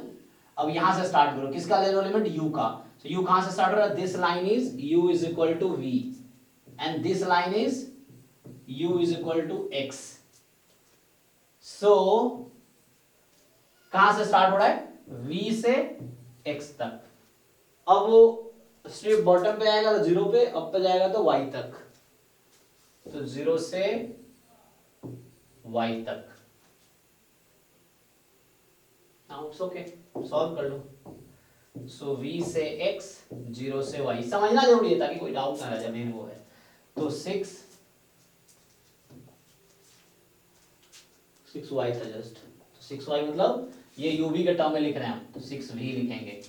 Speaker 1: अब यहाँ से स्टार्ट करो, किसका ले लो एलिमेंट, u का। सो u कहाँ से स्टार्ट हो रहा है, this line is u is equal to v and this line is u is equal to x। सो कहां से स्टार्ट हो रहा है, v से x तक। अब वो स्ट्रिप बॉटम पे आएगा तो 0 पे, अप पे जाएगा तो y तक, तो 0 से y तक। नाउ इट्स ओके, सॉल्व कर लो। सो v से x, 0 से y, समझना जरूरी है ताकि कोई डाउट ना रह जाए, मेन वो है। तो 6y था जस्ट, तो 6y मतलब ये uv के टर्म में लिख रहे हैं हम, तो 6v लिखेंगे।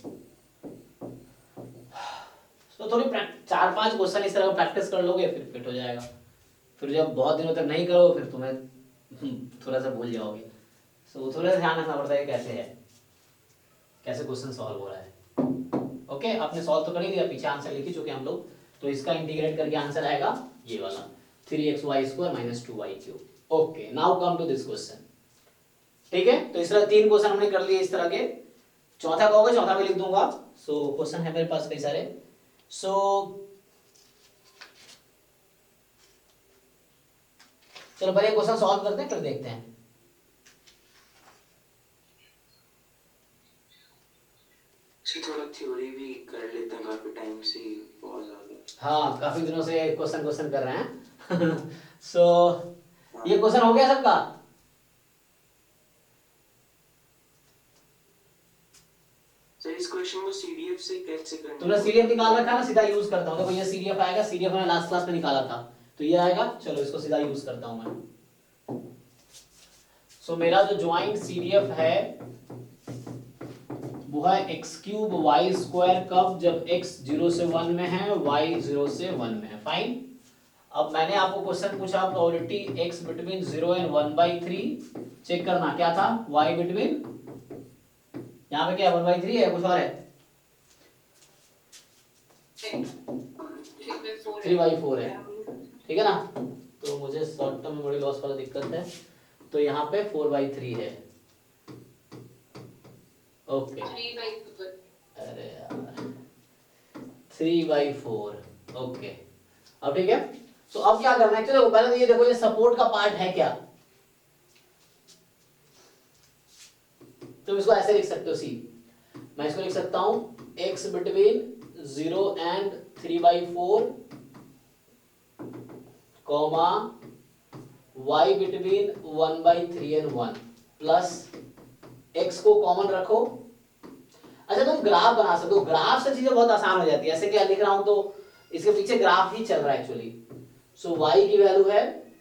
Speaker 1: तो थोड़ी 4-5 क्वेश्चन इस तरह प्रैक्टिस कर लोगे फिर फिट हो जाएगा। फिर जब बहुत दिनों तक नहीं करो फिर तुम्हें थोड़ा सा भूल जाओगे। सो थोड़ा सा ध्यान रखना पड़ता है कैसे है, कैसे क्वेश्चन सॉल्व हो रहा है। ओके, आपने सॉल्व तो कर ही दिया, पीछे आंसर लिख ही चुके हम लोग। तो इसका इंटीग्रेट करके आंसर आएगा ये वाला 3xy² - 2y³। Okay, now come to this question. ठीक है, तो इस तरह 3 क्वेश्चन हमने कर लिए इस तरह के। चौथा कहोगे, चौथा भी लिख दूंगा। सो क्वेश्चन है मेरे पास कई सारे। सो चलो पहले क्वेश्चन सॉल्व करते हैं फिर देखते हैं।
Speaker 4: थोड़ा थ्योरी भी कर लेते हैं, काफी टाइम से बहुत ज्यादा।
Speaker 1: हाँ, काफी दिनों से क्वेश्चन कर रहे हैं। सो ये क्वेश्चन हो गया सबका।
Speaker 4: सर इस क्वेश्चन को सीडीएफ से कैसे करना है?
Speaker 1: तुमने सीडीएफ निकाल रखा है ना, सीधा यूज करता हूँ। देखो ये सीडीएफ आएगा, सीडीएफ मैंने लास्ट क्लास में निकाला था, तो ये आएगा। चलो इसको सीधा यूज करता हूँ मैं। सो मेरा जो ज्वाइंट सीडीएफ है वो है x³ y² कब, जब x 0 से 1 में है, y 0 से 1 में है। फाइन। अब मैंने आपको क्वेश्चन पूछा probability x between 0 and 1/3 check करना, क्या था, y बिटवीन, यहाँ पे क्या 1/3 है, कुछ और है, 3/4 है, ठीक है ना। तो मुझे शॉर्ट टर्म मेमोरी लॉस वाला दिक्कत है, तो यहाँ पे 4/3 है। ओके, अरे यार 3/4। ओके, अब ठीक है। तो अब क्या करना है, चलो पहले तो ये देखो, ये सपोर्ट का पार्ट है क्या, तुम इसको ऐसे लिख सकते हो सी। मैं इसको लिख सकता हूं x between 0 and 3/4 comma y between 1/3 and 1 plus x को कॉमन रखो। अच्छा, तुम ग्राफ बना सकते हो, ग्राफ से चीजें बहुत आसान हो जाती है। ऐसे क्या लिख रहा हूं तो इसके पीछे ग्राफ ही चल रहा है एक्चुअली। सो y की वैल्यू है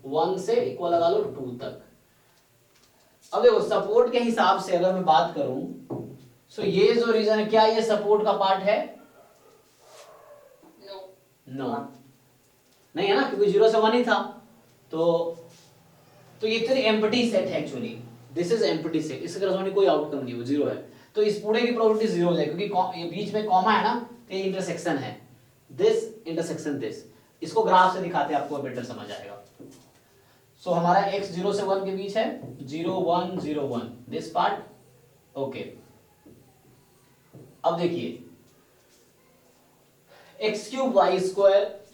Speaker 1: 1 से इक्वल लगा लो 2 तक। अब देखो सपोर्ट के हिसाब से अगर मैं बात करूं, सो ये जो रीजन है, क्या ये सपोर्ट का पार्ट है, नो नहीं है ना, क्योंकि 0 से 1 ही था। तो ये तेरी एम्प्टी सेट है actually, this is empty set, इसके करस्पॉन्डिंग कोई आउटकम नहीं, वो 0 है। तो इस पूरे की प्रोबेबिलिटी 0 हो जाए, क्योंकि ये बीच में कॉमा है ना, तो ये इंटरसेक्शन है, दिस इंटरसेक्शन दिस। इसको ग्राफ से दिखाते हैं, आपको बेटर समझ आएगा। सो हमारा x 0 से 1 के बीच है, 0 1 0 1 दिस पार्ट। ओके, अब देखिए x³ y²,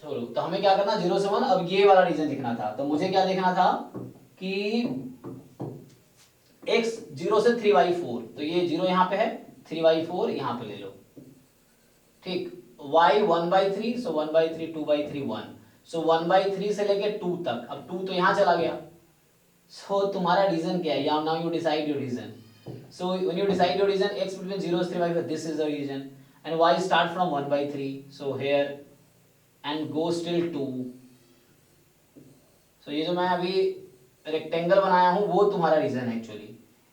Speaker 1: चलो तो हमें क्या करना, 0 से 1, अब ये वाला रीजन दिखना था। तो मुझे क्या देखना था कि x 0 से 3/4, तो ये 0 यहाँ पे है, 3/4 यहाँ पे ले लो, ठीक। y 1/3, सो 1/3 2/3 1, सो 1/3 से लेके 2 तक, अब 2 तो यहाँ चला गया। सो तुम्हारा रीजन क्या है, now you decide your region. So when you decide your region, x between 0 and 3/4, this is the region, and y start from 1/3, so here and goes till 2. So ये जो मैं अभी रेक्टेंगल बनाया हूँ वो तुम्हारा रीजन है एक्चुअली।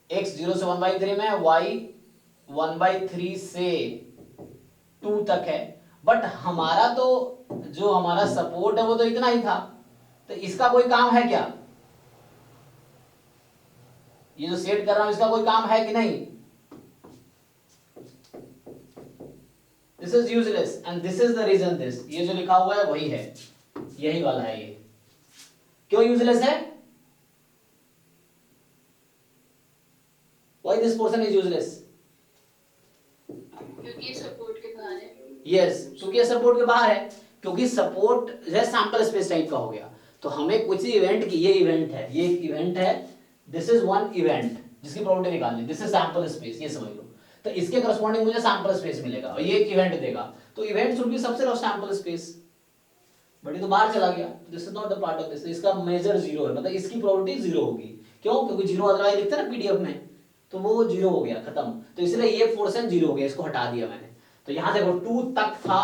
Speaker 1: x 0 से 1/3 में, y 1/3 से 2 तक है, बट हमारा तो जो हमारा सपोर्ट है वो तो इतना ही था, तो इसका कोई काम है क्या? ये जो सेट कर रहा हूं इसका कोई काम है कि नहीं? This is useless and this is the region this, ये जो लिखा हुआ है वही है, यही वाला है ये। क्यों यूजलेस है? Why this portion is useless?
Speaker 3: क्योंकि सपोर्ट के बाहर है।
Speaker 1: यस, क्योंकि ये सपोर्ट के बाहर है, क्योंकि सपोर्ट जो सैंपल स्पेस टाइप का हो गया। तो हमें कुछ इवेंट की, ये इवेंट है, ये एक इवेंट है, दिस इज वन इवेंट जिसकी प्रॉपर्टी निकालनी, दिस इज सैंपल स्पेस, ये समझ लो। तो इसके करस्पॉन्डिंग मुझे सैंपल स्पेस मिलेगा और ये एक इवेंट देगा, तो event should be subset of sample space, but ये तो बाहर चला गया, this is not the part of this, इसका मेजर 0 है, मतलब इसकी प्रॉपर्टी 0 होगी। क्यों? क्योंकि 0 अदरवाइज लिखते हैं ना पीडीएफ में, तो वो 0 हो गया, खत्म। तो इसलिए ये पोर्शन 0 हो गया, इसको हटा दिया मैंने। तो यहां देखो 2 तक था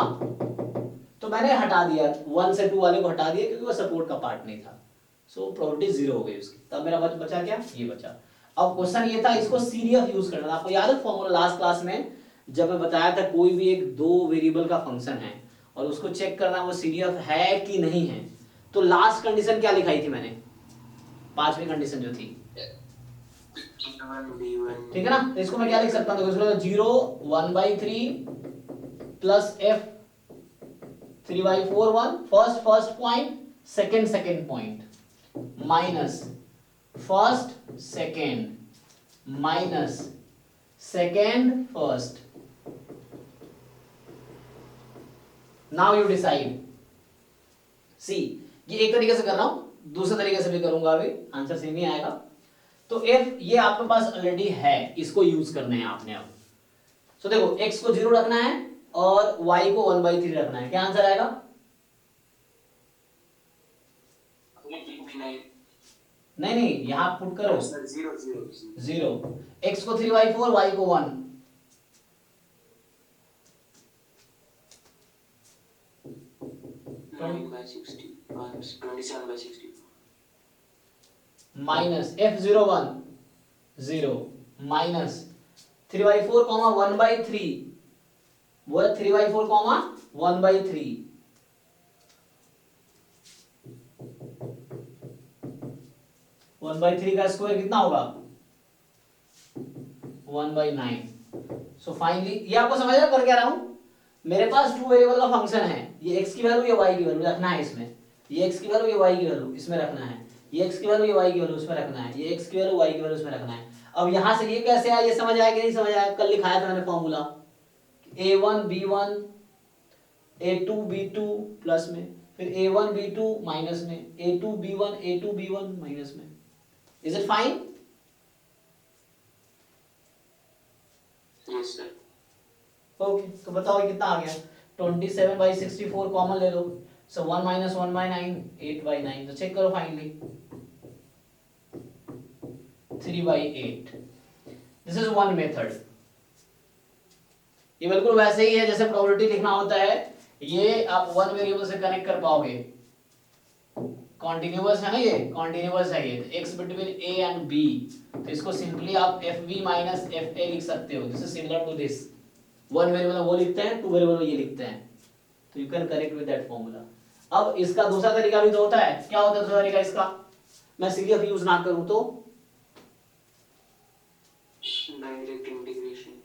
Speaker 1: तो मैंने हटा दिया, 1 से 2 वाले को हटा दिया क्योंकि वो सपोर्ट का पार्ट नहीं था, सो प्रॉपर्टी 0 हो गई उसकी। तब मेरा बचा क्या? ये बचा। अब क्वेश्चन ये था, इसको सीडीएफ यूज करना था। आपको याद है फॉर्मूला लास्ट क्लास में जब मैं बताया था, कोई भी एक 2 वेरिएबल का फंक्शन है और उसको चेक करना वो सीडीएफ है कि नहीं है, तो लास्ट कंडीशन क्या लिखाई थी मैंने? 5वीं कंडीशन जो थी, ठीक है ना? तो इसको मैं क्या लिख सकता हूँ? 0 1/3 plus f 3/4 1, first point, second point, minus first second minus second first. Now you decide. See, ये एक तरीके से कर रहा हूं, दूसरे तरीके से भी करूंगा, अभी आंसर सेम ही आएगा। तो f ये आपके पास ऑलरेडी है, इसको यूज करने हैं आपने। अब सो देखो, x को 0 रखना है और y को 1/3 रखना है, क्या आंसर आएगा? नहीं, यहां पुट करो 0, x को 3/4, y को 1, माइनस f01 0 माइनस 3/4 1/3, वो है 3/4 1/3, वन बाई थ्री का स्क्वायर कितना होगा? 1/9। सो फाइनली ये आपको समझ रहा कर क्या रहा हूं? मेरे पास 2 वेरिएबल का फंक्शन है, ये x की वैल्यू, ये y की वैल्यू रखना है इसमें, ये x की वैल्यू, ये y की वैल्यू इसमें रखना है, ये x की वैल्यू, ये y की वैल्यू इसमें रखना है, ये x की वैल्यू, y की वैल्यू इसमें रखना है। अब यहां से ये कैसे आया, ये समझ आया कि नहीं समझ आया? कल लिखाया था मैंने formula, a1 b1 a2 b2 plus में, फिर a1 b2 माइनस में, a2 b1 माइनस में। Is it fine?
Speaker 4: Yes sir.
Speaker 1: Okay, तो बताओ कितना आ गया? 27/64 कॉमन ले लो, so 1 minus 1/9 8/9, तो चेक करो finally 3/8। This is one method। ये बिल्कुल वैसे ही है जैसे प्रोबेबिलिटी लिखना होता है, ये आप वन वेरिएबल से कनेक्ट कर पाओगे। कॉन्टिन्यूअस है ना, ये कॉन्टिन्यूअस है, ये x between a and b, तो इसको सिंपली आप fb माइनस fa लिख सकते हो। This is similar to this, one variable वो लिखते हैं, टू वेरिएबल ये लिखते हैं, तो you can correct with that formula. अब इसका दूसरा तरीका भी तो होता है, क्या होता है दूसरा तरीका इसका? मैं सीडीएफ यूज ना करूं तो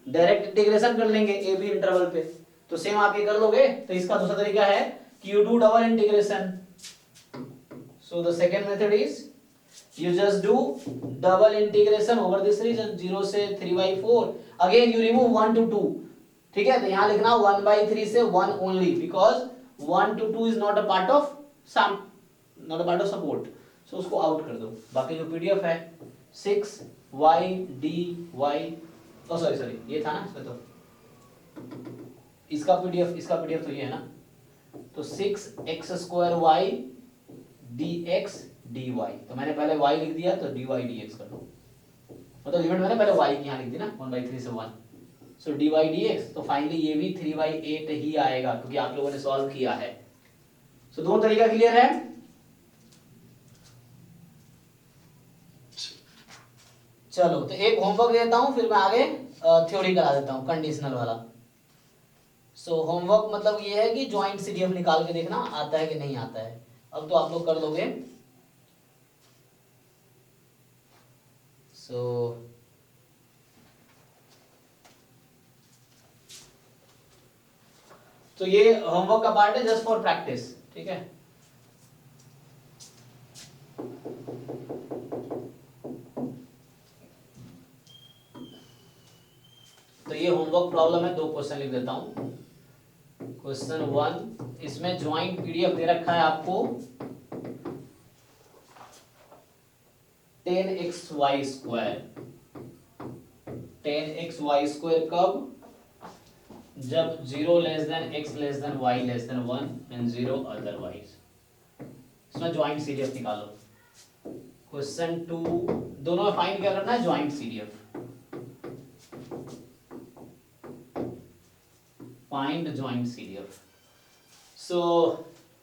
Speaker 1: डायरेक्ट इंटीग्रेशन कर लेंगे ए बी इंटरवल पे, तो सेम आप ये कर लोगे। तो इसका दूसरा तरीका है कि you do double integration. So the second method is you just do double integration over this region 0 से 3/4, again you remove 1 to 2, ठीक है? तो यहाँ लिखना 1/3 से 1 only, because 1 to 2 is not a part of support, so उसको out कर दो। बाकी जो पीडीएफ है 6 वाई डी वाई, ओ सॉरी ये था ना इसमें, तो इसका पीडीएफ तो ये है ना, तो 6x² y dx dy, तो मैंने पहले y लिख दिया तो dy dx कर दो, मतलब लिमिट मैंने पहले y की यहाँ लिख दी ना 1/3 से 1, सो dy dx, तो फाइनली ये भी 3/8 ही आएगा क्योंकि आप लोगों ने सॉल्व किया है। सो दोनों तरीका क्लियर है। चलो तो एक होमवर्क देता हूँ, फिर मैं आगे थ्योरी करा देता हूँ कंडीशनल वाला। सो होमवर्क मतलब ये है कि ज्वाइंट सीडीएफ निकाल के देखना आता है कि नहीं आता है। अब तो आप लोग कर लोगे। सो तो ये होमवर्क का पार्ट है जस्ट फॉर प्रैक्टिस, ठीक है। तो ये होमवर्क प्रॉब्लम है, 2 क्वेश्चन लिख देता हूं। क्वेश्चन 1, इसमें ज्वाइंट पीडीएफ दे रखा है आपको 10xy²। 10xy² कब? जब 0 x y 1 एंड 0 अदरवाइज। इसमें ज्वाइंट सीडीएफ निकालो। क्वेश्चन 2, दोनों में फाइंड क्या करना है? Joint CDF. Find joint CDF. So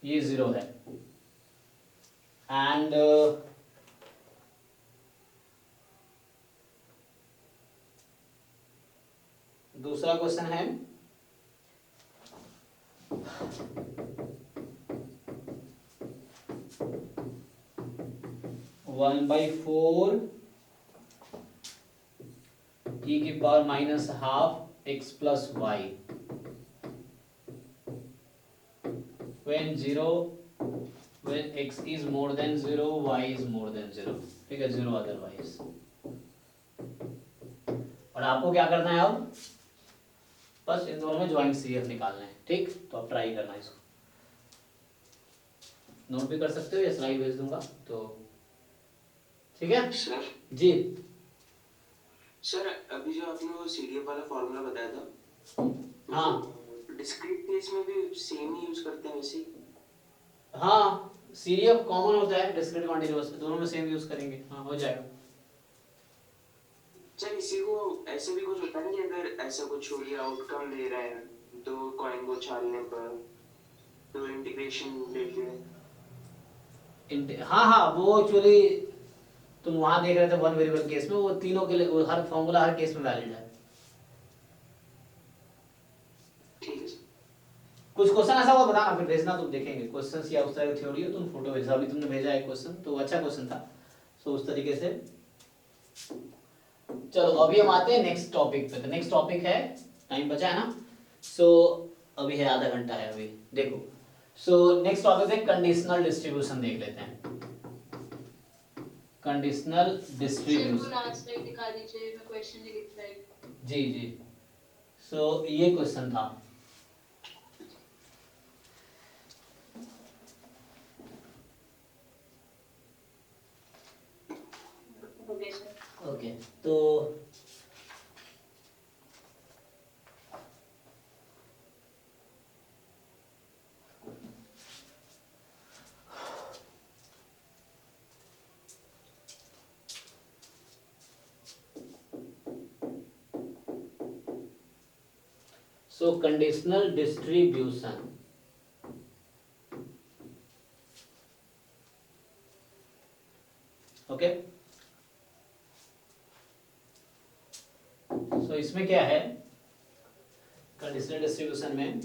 Speaker 1: ये 0 है एंड दूसरा क्वेश्चन है 1/4 e की power -12 x plus y when x is more than 0 y is more than 0, ठीक है, 0 अदरवाइज। और आपको क्या करना है अब? बस इन दोनों में ज्वाइंट सीएफ निकालना है, ठीक। तो आप ट्राई करना है इसको, नोट भी कर सकते हो या स्लाइड भेज दूंगा तो ठीक है।
Speaker 4: सर
Speaker 1: जी
Speaker 4: सर, अभी जो आपने वो सीडीएफ वाला फॉर्मूला बताया था,
Speaker 1: हाँ
Speaker 4: डिस्क्रीट केस में भी सेम ही यूज करते हैं वैसे ही?
Speaker 1: हाँ, सीडीएफ कॉमन होता है, डिस्क्रीट कॉन्टिन्यूअस दोनों में सेम यूज करेंगे, हाँ हो जाएगा।
Speaker 4: सर इसी को ऐसे भी कुछ होता है कि अगर ऐसा कुछ हो गया, आउटकम दे रहा है 2 कॉइन को उछालने पर, तो इंटीग्रेशन रिलेटेड?
Speaker 1: हाँ हाँ, वो एक्चुअली तुम वहां देख रहे थे वन वेरिएबल केस में, वो तीनों के लिए वो हर फॉर्मूला हर केस में वैलिड है।
Speaker 4: ठीक है सर।
Speaker 1: कुछ क्वेश्चन ऐसा हुआ बताना, फिर भेजना, तुम देखेंगे क्वेश्चन या उस तरह की थ्योरी हो, तुम फोटो भेजा, अभी तुमने भेजा है क्वेश्चन तो अच्छा क्वेश्चन था। सो उस तरीके से चलो अभी हम आते हैं नेक्स्ट टॉपिक पे। तो नेक्स्ट टॉपिक है, टाइम बचा है ना, सो अभी है आधा घंटा है अभी, देखो। सो नेक्स्ट टॉपिक है कंडीशनल डिस्ट्रीब्यूशन, देख लेते हैं कंडीशनल डिस्ट्रीब्यूशन।
Speaker 3: लास्ट स्लाइड दिखा दीजिए, मैं क्वेश्चन नहीं लिख पाई।
Speaker 1: जी जी, सो ये क्वेश्चन था।
Speaker 3: Okay sir.
Speaker 1: ओके तो कंडीशनल डिस्ट्रीब्यूशन, ओके। सो इसमें क्या है कंडीशनल डिस्ट्रीब्यूशन में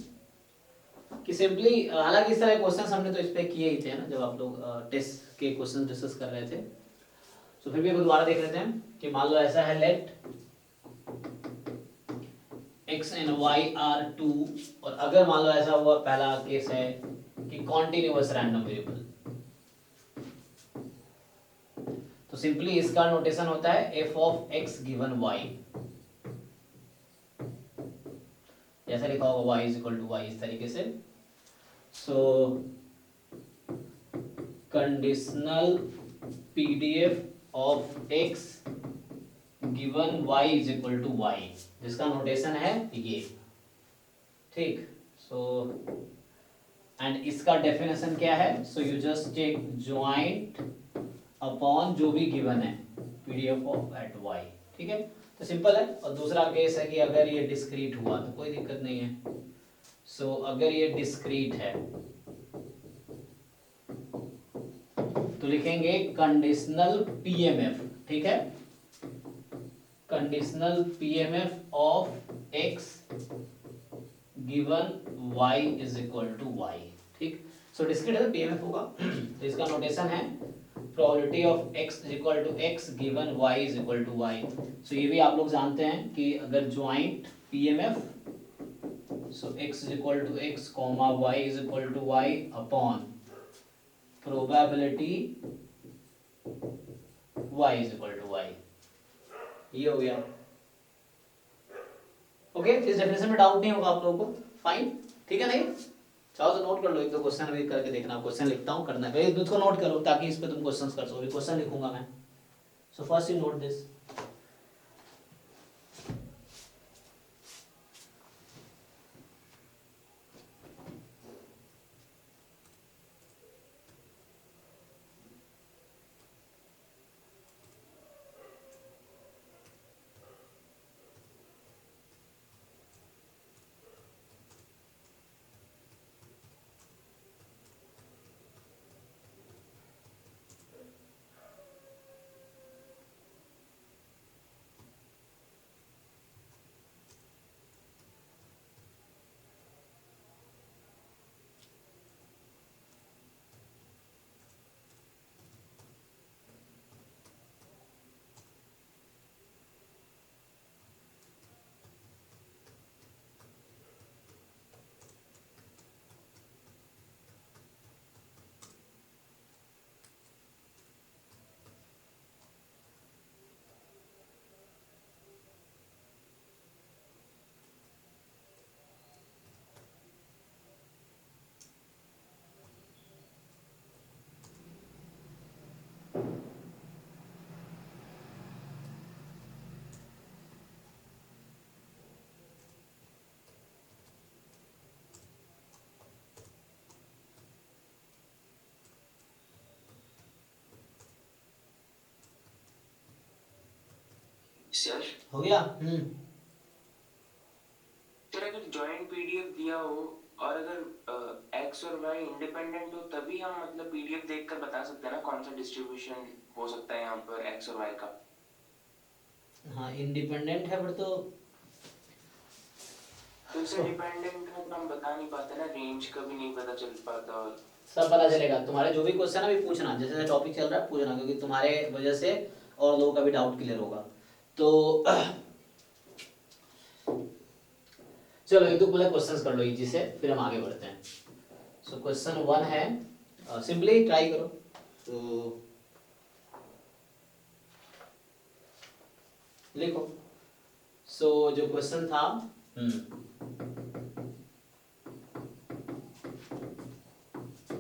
Speaker 1: कि सिंपली, हालांकि इस तरह क्वेश्चंस हमने तो इस पे किए ही थे ना जब आप लोग टेस्ट के क्वेश्चन डिस्कस कर रहे थे। सो फिर भी एक दोबारा देख लेते हैं कि मान लो ऐसा है, let x and y are 2, और अगर मान लो ऐसा हुआ, पहला केस है कि कॉन्टिन्यूअस रैंडम वेरिएबल, तो सिंपली इसका नोटेशन होता है f of x given y, जैसे लिखा होगा y is equal to y, इस तरीके से। So conditional PDF of x given y is equal to y, जिसका नोटेशन है ये, ठीक। सो एंड इसका डेफिनेशन क्या है, so you just take joint upon जो भी गिवन है पीडीएफ ऑफ एट y, ठीक है। तो सिंपल है। और दूसरा केस है कि अगर ये डिस्क्रीट हुआ तो कोई दिक्कत नहीं है। सो अगर ये डिस्क्रीट है तो लिखेंगे कंडीशनल पीएमएफ, ठीक है, conditional PMF of x given y is equal to y, ठीक। सो डिस्क्रीट है तो पीएमएफ होगा। तो इसका नोटेशन है probability of x is equal to x given y is equal to y। सो ये भी आप लोग जानते हैं कि अगर joint PMF, so x is equal to x comma y is equal to y upon probability y is equal to y, ये हो गया। ओके, इस डेफिनेशन में डाउट नहीं होगा आप लोगों को, फाइन, ठीक है। नहीं चाहो तो नोट कर लो, एक दो क्वेश्चन भी करके देखना। क्वेश्चन लिखता हूँ, करना है इसको नोट करो ताकि इस पे तुम क्वेश्चंस कर सको। क्वेश्चन लिखूंगा मैं, so first you note this.
Speaker 4: Yes,
Speaker 1: हो गया।
Speaker 4: फिर अगर जॉइंट पीडीएफ दिया हो और अगर एक्स और वाई इंडिपेंडेंट हो, तभी हम मतलब पीडीएफ देखकर बता सकते हैं ना कौन सा डिस्ट्रीब्यूशन हो सकता है यहाँ पर एक्स और वाई का।
Speaker 1: हाँ इंडिपेंडेंट है, पर तो
Speaker 4: उसे डिपेंडेंट हो तो हम बता नहीं पाते ना, रेंज का भी नहीं पता चल पाता। और
Speaker 1: सब पता चलेगा। तुम्हारे जो भी क्वेश्चन है अभी पूछना, जैसे जैसे टॉपिक चल रहा है पूछना, क्योंकि तुम्हारे वजह से और लोगों का भी डाउट क्लियर होगा। तो चलो एक दो पहले क्वेश्चंस कर लो इजी से, फिर हम आगे बढ़ते हैं। सो क्वेश्चन 1 है, सिंपली ट्राई करो। तो लिखो। सो जो क्वेश्चन था,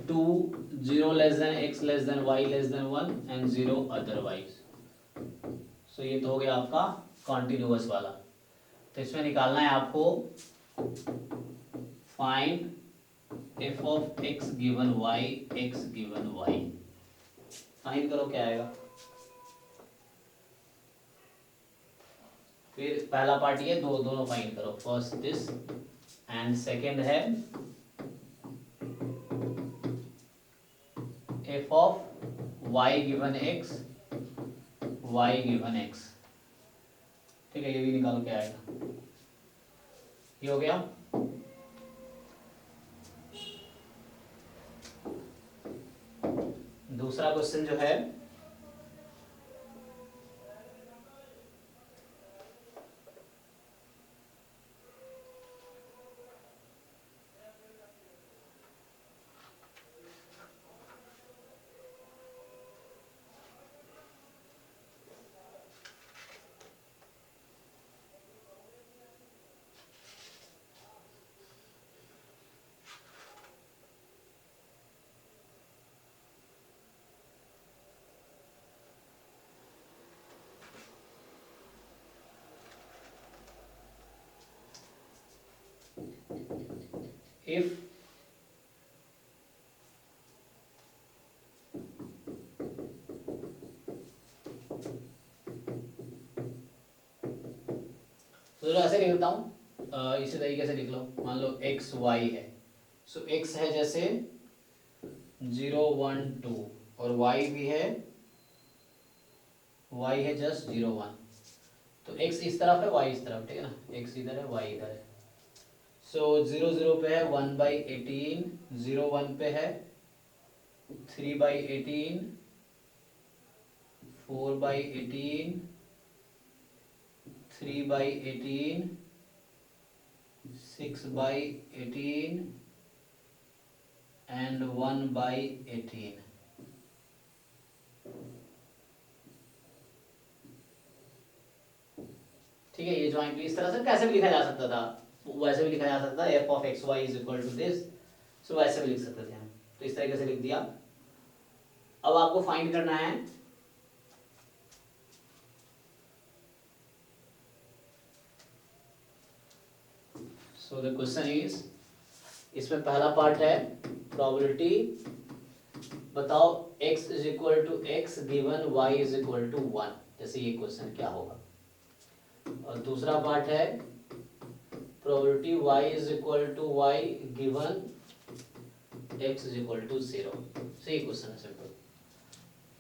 Speaker 1: 2 0 less than x less than y less than 1 and 0 otherwise। सो ये तो हो गया आपका कॉन्टिन्यूअस वाला। तो इसमें निकालना है आपको find f of x given y, x given y. Find करो क्या आएगा। फिर पहला पार्ट ये दोनों फाइंड करो, फर्स्ट दिस एंड सेकेंड है f of y given x, y given x, ठीक है। ये भी निकालो क्या आएगा। ये हो गया। दूसरा क्वेश्चन जो है, इफ तो चलो ऐसे लिख देता हूँ, इसी तरीके से लिख लो। मान लो एक्स वाई है, सो एक्स है जैसे 0 1 2 और वाई भी है, वाई है जस्ट 0 1। तो एक्स इस तरफ है, वाई इस तरफ, ठीक है ना, एक्स इधर है, वाई इधर है। सो 0 0 पे है 1/18, 0 1 पे है 3/18, 4/18, 3/18, 6/18 एंड 1/18। ठीक है, ये ज्वाइंटली इस तरह से कैसे भी लिखा जा सकता था, वैसे भी लिखा जा सकता था, f of x y is equal to this, so वैसे भी लिख सकते थे हम। तो इस तरीके से लिख दिया। अब आपको फाइंड करना है सो द क्वेश्चन इज, इसमें पहला पार्ट है प्रोबेबिलिटी, बताओ x is equal to x given y is equal to 1, जैसे ये क्वेश्चन क्या होगा। और दूसरा पार्ट है probability y is equal to y given x is equal to 0। सही क्वेश्चन है, सिंपल।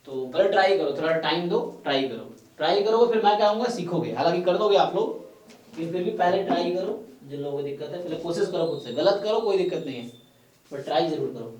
Speaker 1: तो पहले ट्राई करो, थोड़ा टाइम दो, ट्राई करो। ट्राई करोगे फिर मैं क्या कहूँगा, सीखोगे। हालांकि कर दोगे आप लोग, लेकिन फिर भी पहले ट्राई करो। जिन लोगों को दिक्कत है पहले कोशिश करो खुद से, गलत करो कोई दिक्कत नहीं है, पर ट्राई जरूर करो।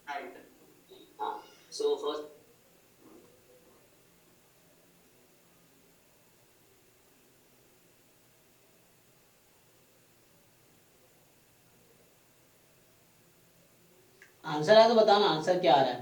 Speaker 2: Right. So first
Speaker 1: आंसर है तो बताना आंसर क्या आ रहा है।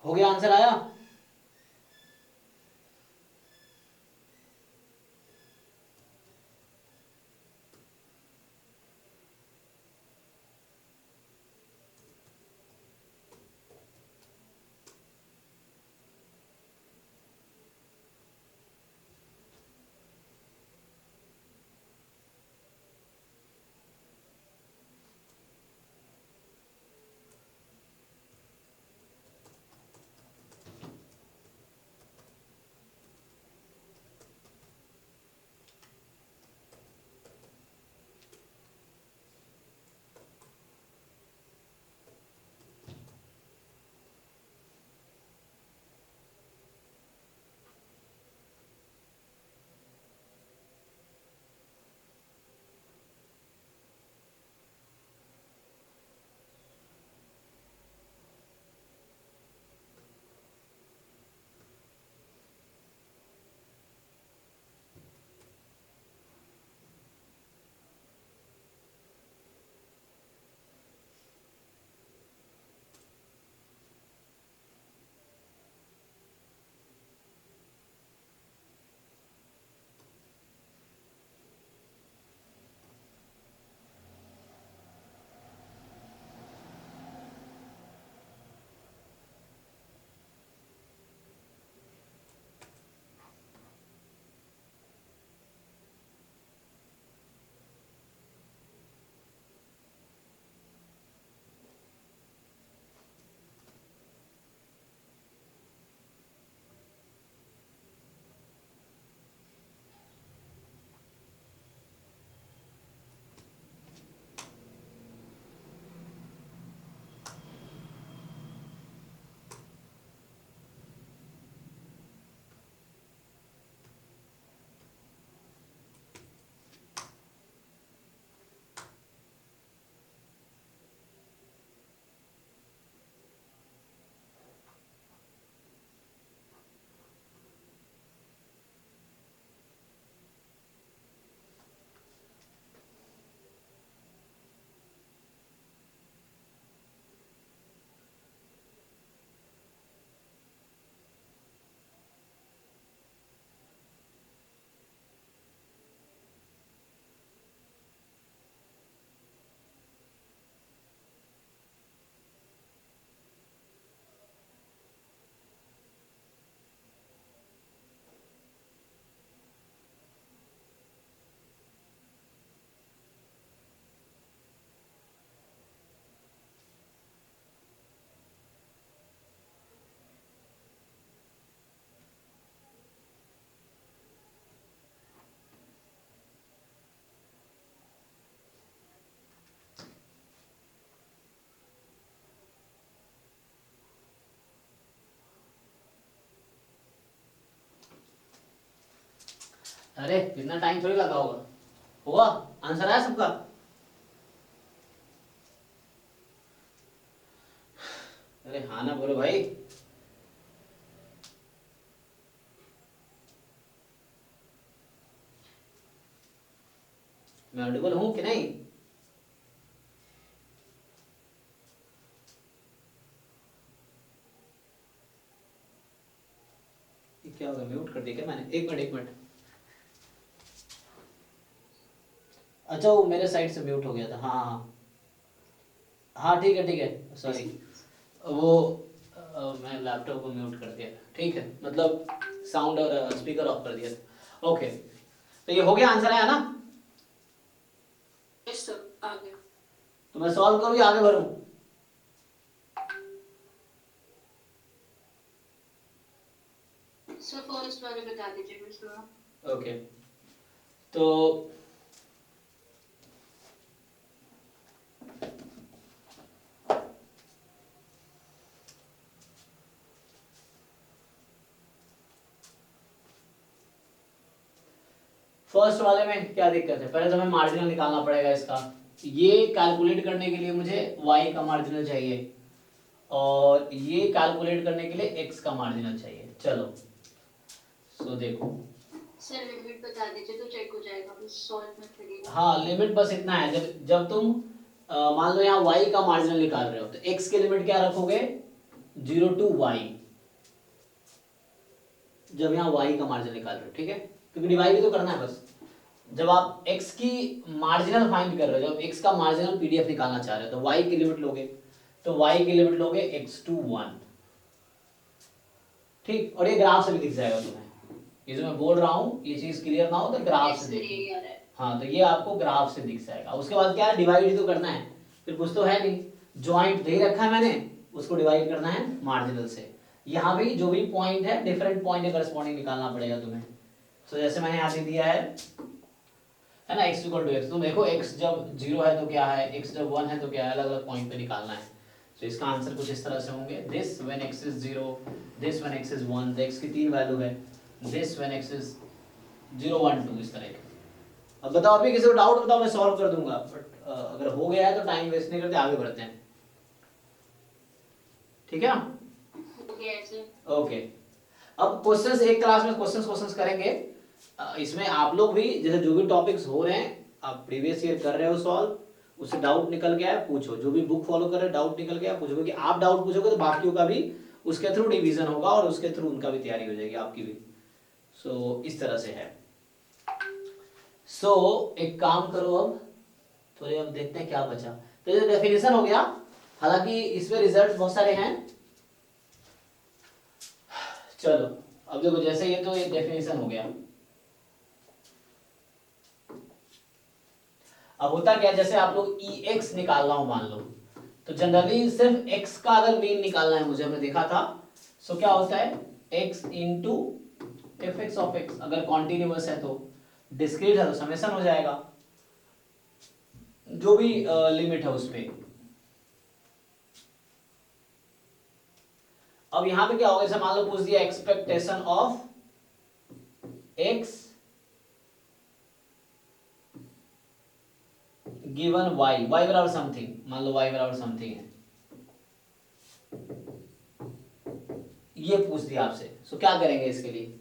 Speaker 1: हो गया, आंसर आया। अरे इतना टाइम थोड़ी लगा होगा, हुआ आंसर आया सबका? अरे हाँ ना बोलो भाई। मैं ऑडिबल हूं कि नहीं? ये क्या होगा, म्यूट कर दिया क्या मैंने? एक मिनट एक मिनट। अच्छा वो मेरे साइड से म्यूट हो गया था। हाँ हाँ हाँ ठीक है सॉरी। वो मैं लैपटॉप को म्यूट कर दिया, ठीक है, मतलब साउंड और स्पीकर ऑफ कर दिया था। ओके, तो ये हो गया, आंसर आया ना?
Speaker 3: यस सर, आ गया।
Speaker 1: तो मैं सॉल्व करूँ या आगे बढ़ूँ?
Speaker 3: सर फर्स्ट वाले बता दीजिए फिर थोड़ा।
Speaker 1: ओके, तो फर्स्ट वाले में क्या दिक्कत है? पहले तो हमें मार्जिनल निकालना पड़ेगा इसका। ये कैलकुलेट करने के लिए मुझे y का मार्जिनल चाहिए और ये कैलकुलेट करने के लिए x का मार्जिनल चाहिए। चलो सो देखो,
Speaker 3: सर लिमिट बता दीजिए तो चेक हो जाएगा, बस सॉल्व मत करिएगा।
Speaker 1: हाँ लिमिट बस इतना है, जब जब तुम मान लो यहाँ y का मार्जिनल निकाल रहे हो तो x की लिमिट क्या रखोगे? 0 टू y, जब यहाँ y का मार्जिनल निकाल रहे हो, ठीक है, क्योंकि डिवाइड भी तो करना है बस। जब आप x की मार्जिनल फाइंड कर रहे हो, जब x का मार्जिनल पीडीएफ निकालना चाह रहे हो तो y की लिमिट लोगे, तो y की लिमिट लोगे x टू 1, ठीक। और ये ग्राफ से भी दिख जाएगा तुम्हें, ये जो मैं बोल रहा हूँ ये चीज क्लियर ना हो तो ग्राफ से देखो। हाँ तो ये आपको ग्राफ से दिख जाएगा। उसके बाद क्या है, डिवाइड ही तो करना है, फिर कुछ तो है नहीं, ज्वाइंट दे रखा है मैंने, उसको डिवाइड करना है मार्जिनल से। यहाँ भी जो भी पॉइंट है डिफरेंट पॉइंट के करस्पॉन्डिंग निकालना पड़ेगा तुम्हें। सो जैसे मैंने यहाँ दे दिया है ना, x इक्वल टू एक्स, तुम देखो x जब 0 है तो क्या है, x जब 1 है तो क्या है, अलग अलग पॉइंट पे निकालना है। तो इसका आंसर कुछ इस तरह से होंगे, this when x is 0, this when x is 1, x की 3 वैल्यू है, दिस व्हेन x इज 0 1 2, इस तरह के। अब बताओ, अभी किसी को डाउट बताओ, मैं सॉल्व कर दूंगा, बट अगर हो गया है तो टाइम वेस्ट नहीं करते, आगे बढ़ते हैं, ठीक है ना? ओके, अब क्वेश्चंस एक क्लास में क्वेश्चंस करेंगे। इसमें आप लोग भी जैसे जो भी टॉपिक्स हो रहे हैं, आप प्रीवियस ईयर कर रहे हो सॉल्व, उससे डाउट निकल गया है पूछो, जो भी बुक फॉलो कर रहे हो डाउट निकल गया पूछो, क्योंकि आप डाउट पूछोगे तो बाकियों का भी उसके थ्रू डिवीजन होगा और उसके थ्रू उनका भी तैयारी हो जाएगी, आपकी भी। सो इस तरह से है। सो एक काम करो, अब थोड़े अब देखते हैं क्या बचा। तो ये डेफिनेशन हो गया, हालांकि इसमें रिजल्ट बहुत सारे हैं। चलो अब देखो, जैसे ये तो एक डेफिनेशन हो गया। अब होता क्या, जैसे आप लोग EX निकालना हो मान लो, तो जनरली सिर्फ x का अगर मीन निकालना है मुझे, हमने देखा था, सो क्या होता है x into fx of x, अगर कॉन्टिन्यूअस है तो, डिस्क्रीट है तो समेशन हो जाएगा, जो भी लिमिट है उसपे। अब यहां पे क्या होगा, जैसे मान लो पूछ दिया expectation of x given y बराबर समथिंग, मान लो y बराबर समथिंग है, ये पूछ दिया आपसे। सो क्या करेंगे इसके लिए?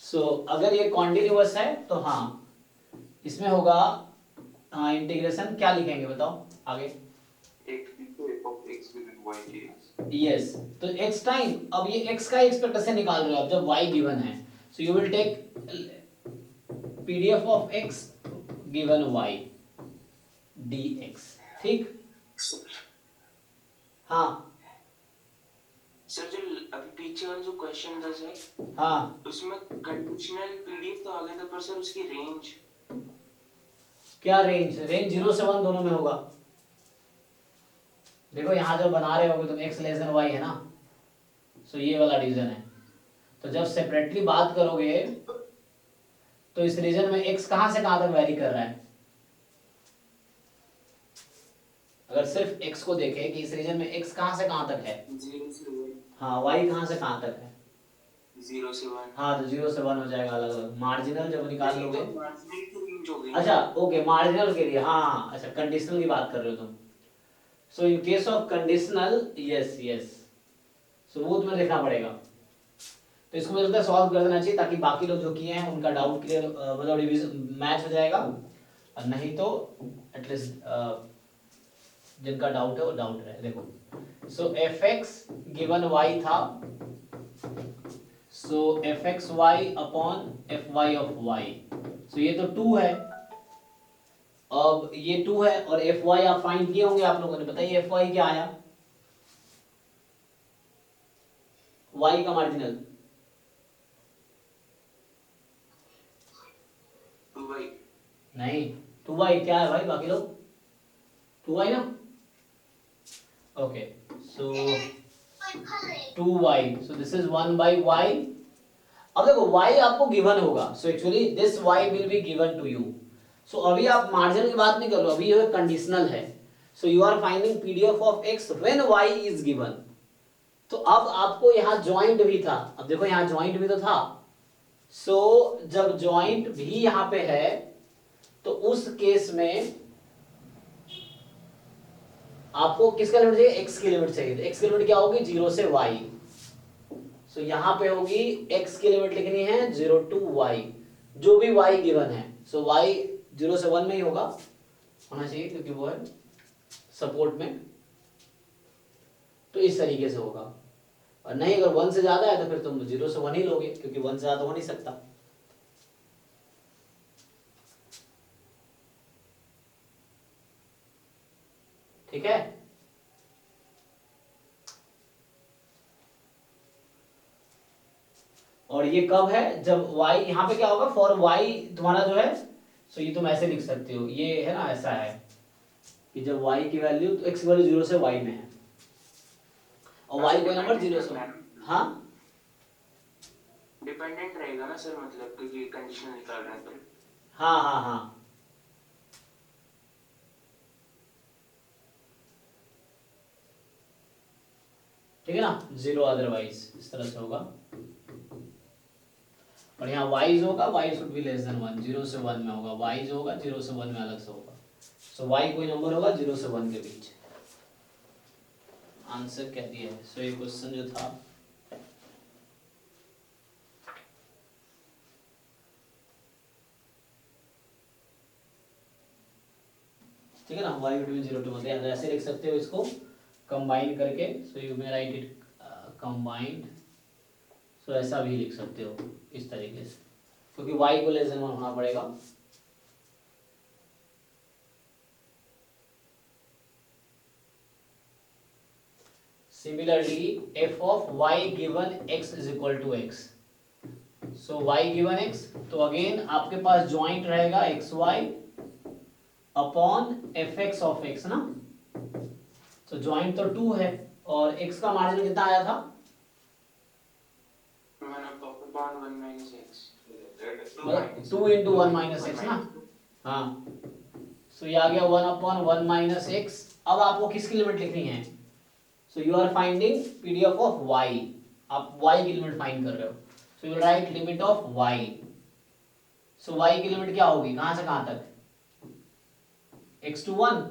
Speaker 1: सो अगर ये कॉन्टिन्यूअस है तो हाँ इसमें होगा, हाँ इंटीग्रेशन क्या लिखेंगे बताओ आगे? यस, तो x टाइम, अब ये x का एक्सपेक्टेशन निकाल रहे हो आप जब y गिवन है, so you will take PDF of x given y dx, ठीक। हाँ
Speaker 4: सर जो अभी पीछे वाला जो क्वेश्चन था सर,
Speaker 1: हाँ
Speaker 4: उसमें कंडीशनल पीडीएफ तो आ गया था, पर सर उसकी रेंज
Speaker 1: क्या रेंज? रेंज 0 से 1 दोनों में होगा। देखो यहाँ जो बना रहे होगे तुम x लेस देन y है ना, सो ये वाला रीजन है। तो जब सेपरेटली बात करोगे तो इस रीजन में x कहां से कहां तक वेरी कर रहा है? अगर सिर्फ x को देखें कि इस रीजन में x कहाँ से कहाँ तक है,
Speaker 4: 0 से 1,
Speaker 1: हाँ y कहाँ से कहाँ तक है,
Speaker 4: 0 से 1।
Speaker 1: हाँ तो 0 से 1 हो जाएगा अलग अलग। मार्जिनल जब निकाल लोगे,
Speaker 4: मार्जिनल की रेंज हो गई ना।
Speaker 1: अच्छा ओके मार्जिनल के लिए, हाँ हाँ अच्छा कंडीशनल की बात कर रहे हो तुम। So in case of conditional yes yes, so वो तुम्हें देखना पड़ेगा। तो इसको मुझे लगता है सॉल्व कर देना चाहिए ताकि बाकी लोग जो किए हैं उनका डाउट क्लियर मतलब रिवीजन मैच हो जाएगा, और नहीं तो एटलीस्ट जिनका डाउट है वो डाउट रहे। देखो so f x given y था, so f x y upon f y of y, so ये तो 2 है, अब ये 2 है और एफ वाई आप फाइंड किए होंगे आप लोगों ने, बताइए एफ वाई क्या आया, वाई का मार्जिनल
Speaker 4: 2y।
Speaker 1: नहीं 2y क्या है भाई, बाकी लोग 2y ना, okay so 2y, so this is 1/y। अब देखो y आपको गिवन होगा, so actually this y will be given to you. So अभी आप मार्जिन की बात नहीं कर लो, अभी ये कंडीशनल है, so you are finding PDF of x when y is given. तो अब आपको यहाँ ज्वाइंट भी था, अब देखो यहाँ ज्वाइंट भी तो था, सो जब ज्वाइंट भी यहाँ पे है तो उस केस में आपको किसका लिमिट चाहिए, x की लिमिट चाहिए। तो x की लिमिट क्या होगी, 0 से y, सो यहां पे होगी x की लिमिट लिखनी है 0 to y, जो भी y गिवन है, सो y 0 से 1 में ही होना चाहिए क्योंकि वो है सपोर्ट में, तो इस तरीके से होगा। और नहीं अगर 1 से ज्यादा है तो फिर तुम 0 से 1 ही लोगे क्योंकि 1 से ज्यादा हो नहीं सकता। ठीक है, और ये कब है, जब y यहाँ पे क्या होगा, फॉर y तुम्हारा जो है, सो ये तुम ऐसे लिख सकते हो, ये है ना ऐसा है कि जब y की वैल्यू तो x की वैल्यू 0 से y में है और y कोई नंबर 0 से, हाँ
Speaker 4: डिपेंडेंट रहेगा ना सर, मतलब क्योंकि कंडीशन निकाल रहे हैं तो।
Speaker 1: हाँ हाँ हाँ ठीक है ना, 0 अदरवाइज इस तरह से होगा, और यहाँ y होगा, y should be less than 1, 0 से 1 में होगा, y होगा 0 से 1 में अलग से होगा, सो y कोई नंबर होगा 0 से 1 के बीच। आंसर कह दिया है। सो ये क्वेश्चन जो था ठीक है ना, y बिटवीन 0 to 1, ऐसे लिख सकते हो इसको कंबाइन करके, so you may write it combined, so ऐसा भी लिख सकते हो इस तरीके से, क्योंकि y को लेस देन 1 होना पड़ेगा। Similarly, f of y given x is equal to x. So y given x, तो अगेन आपके पास ज्वाइंट रहेगा xy upon fx of x ना, तो ज्वाइंट तो 2 है और x का मार्जिन कितना आया था, 2 into 1 minus x ना, हाँ सो ये आ गया 1 upon 1 minus x। अब आपको किसकी लिमिट लिखनी है, so you are finding PDF of y, आप y की लिमिट फाइंड कर रहे हो, so you write limit of y, so y की लिमिट क्या होगी, कहां से कहां तक, x to 1,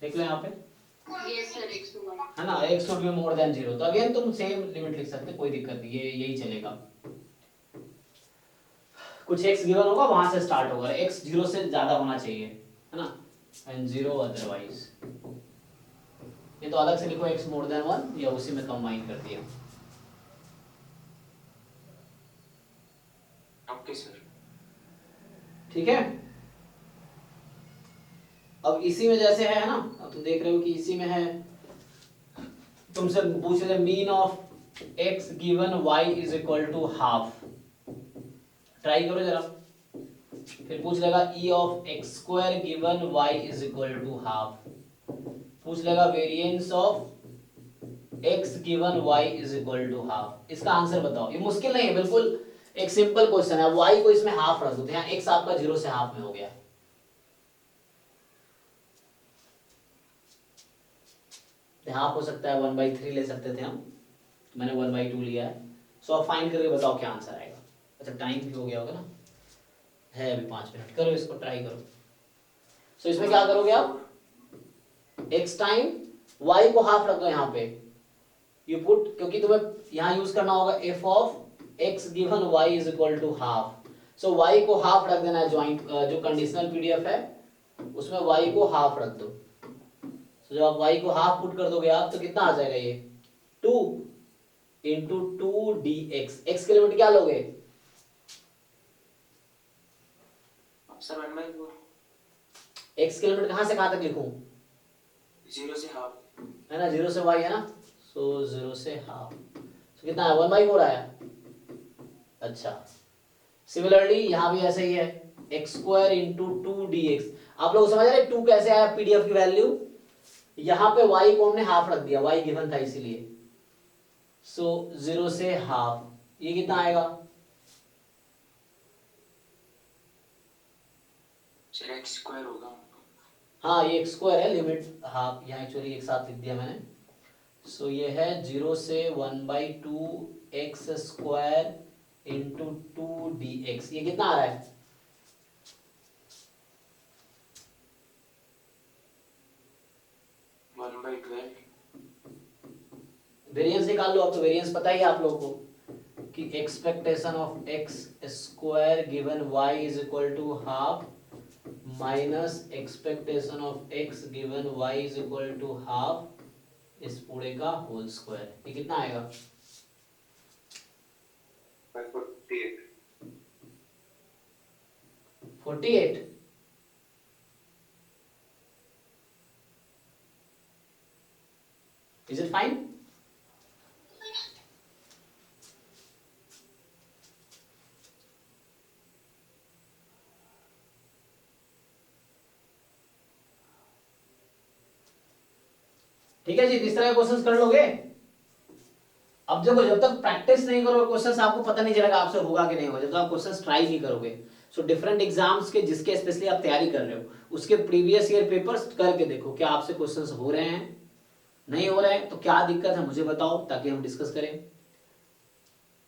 Speaker 1: देख लो यहाँ पे
Speaker 3: यस सर, x to 1
Speaker 1: है ना, x should be more then 0, तो अगेन तुम सेम लिमिट लिख सकते, कोई दिक्कत नहीं, ये यही चलेगा, कुछ x गिवन होगा वहां से स्टार्ट होगा, x 0 से ज्यादा होना चाहिए, है ना, एंड 0 अदरवाइज, ये तो अलग से लिखो x मोर देन 1 या उसी में कंबाइन कर दिया।
Speaker 4: ओके सर,
Speaker 1: ठीक है, अब इसी में जैसे है ना, अब तुम देख रहे हो कि इसी में है, तुमसे पूछ रहे mean of x given y is equal to half, try करो जरा, फिर पूछ लेगा e of x square given y is equal to half, पूछ लेगा variance of x given y is equal to half, इसका आंसर बताओ। ये मुश्किल नहीं है, बिल्कुल एक सिंपल क्वेश्चन है, y को इसमें हाफ रख दो, यहाँ x आपका 0 से हाफ में हो गया, हाफ हो सकता है 1/3 ले सकते थे हम, तो मैंने 1/2 लिया है। सो अब फाइंड करके बताओ क्या आंसर आएगा। अच्छा टाइम भी हो गया होगा ना, है अभी 5 मिनट, करो इसको, ट्राई करो। सो इसमें क्या करोगे आप, x टाइम y को हाफ रख दो यहाँ पे, यू पुट, क्योंकि तुम्हें यहाँ यूज करना होगा f of x given y is equal to half. So y को हाफ रख देना है, ज्वाइंट जो कंडीशनल पीडीएफ है उसमें y को हाफ रख दो। तो जब आप y को हाफ पुट कर दोगे आप, तो कितना आ जाएगा ये 2 इंटू 2dx। x के लिमिट क्या लोगे,
Speaker 4: सर 1/4,
Speaker 1: x के लिमिट कहाँ से कहाँ तक लिखूं,
Speaker 4: 0 से हाफ,
Speaker 1: है ना, 0 से y है ना, सो 0 से हाफ, तो कितना है 1/4 आया। अच्छा सिमिलरली यहाँ भी ऐसे ही है, एक्स स्क्वायर इंटू 2dx। आप लोग समझ रहे 2 कैसे आया पीडीएफ की वैल्यू, यहाँ पे y को हमने हाफ रख दिया, y गिवन था इसीलिए। सो 0 से हाफ, ये कितना आएगा,
Speaker 4: सर x स्क्वायर होगा।
Speaker 1: हाँ ये एक्स स्क्वायर है, लिमिट हाफ यहाँ एक्चुअली एक साथ लिख दिया मैंने। सो ये है 0 से 1/2 एक्स स्क्वायर इंटू 2dx, ये कितना आ रहा है, वेरिएंस निकाल लो। अब तो वेरिएंस पता ही है आप लोगों को कि expectation of x square given y is equal to half minus expectation of x given y is equal to half इस पूरे का होल स्क्वायर, ये कितना आएगा 48। इज इट फाइन, ठीक है जी, इस तरह के क्वेश्चंस कर लोगे। अब देखो जब तक प्रैक्टिस नहीं करोगे क्वेश्चंस आपको पता नहीं चलेगा आपसे होगा कि नहीं होगा, जब तक आप क्वेश्चंस ट्राई नहीं करोगे। सो डिफरेंट एग्जाम्स के जिसके स्पेशली आप तैयारी कर रहे हो उसके प्रीवियस ईयर पेपर्स करके देखो क्या आपसे क्वेश्चंस हो रहे हैं, नहीं हो रहे हैं तो क्या दिक्कत है मुझे बताओ ताकि हम डिस्कस करें।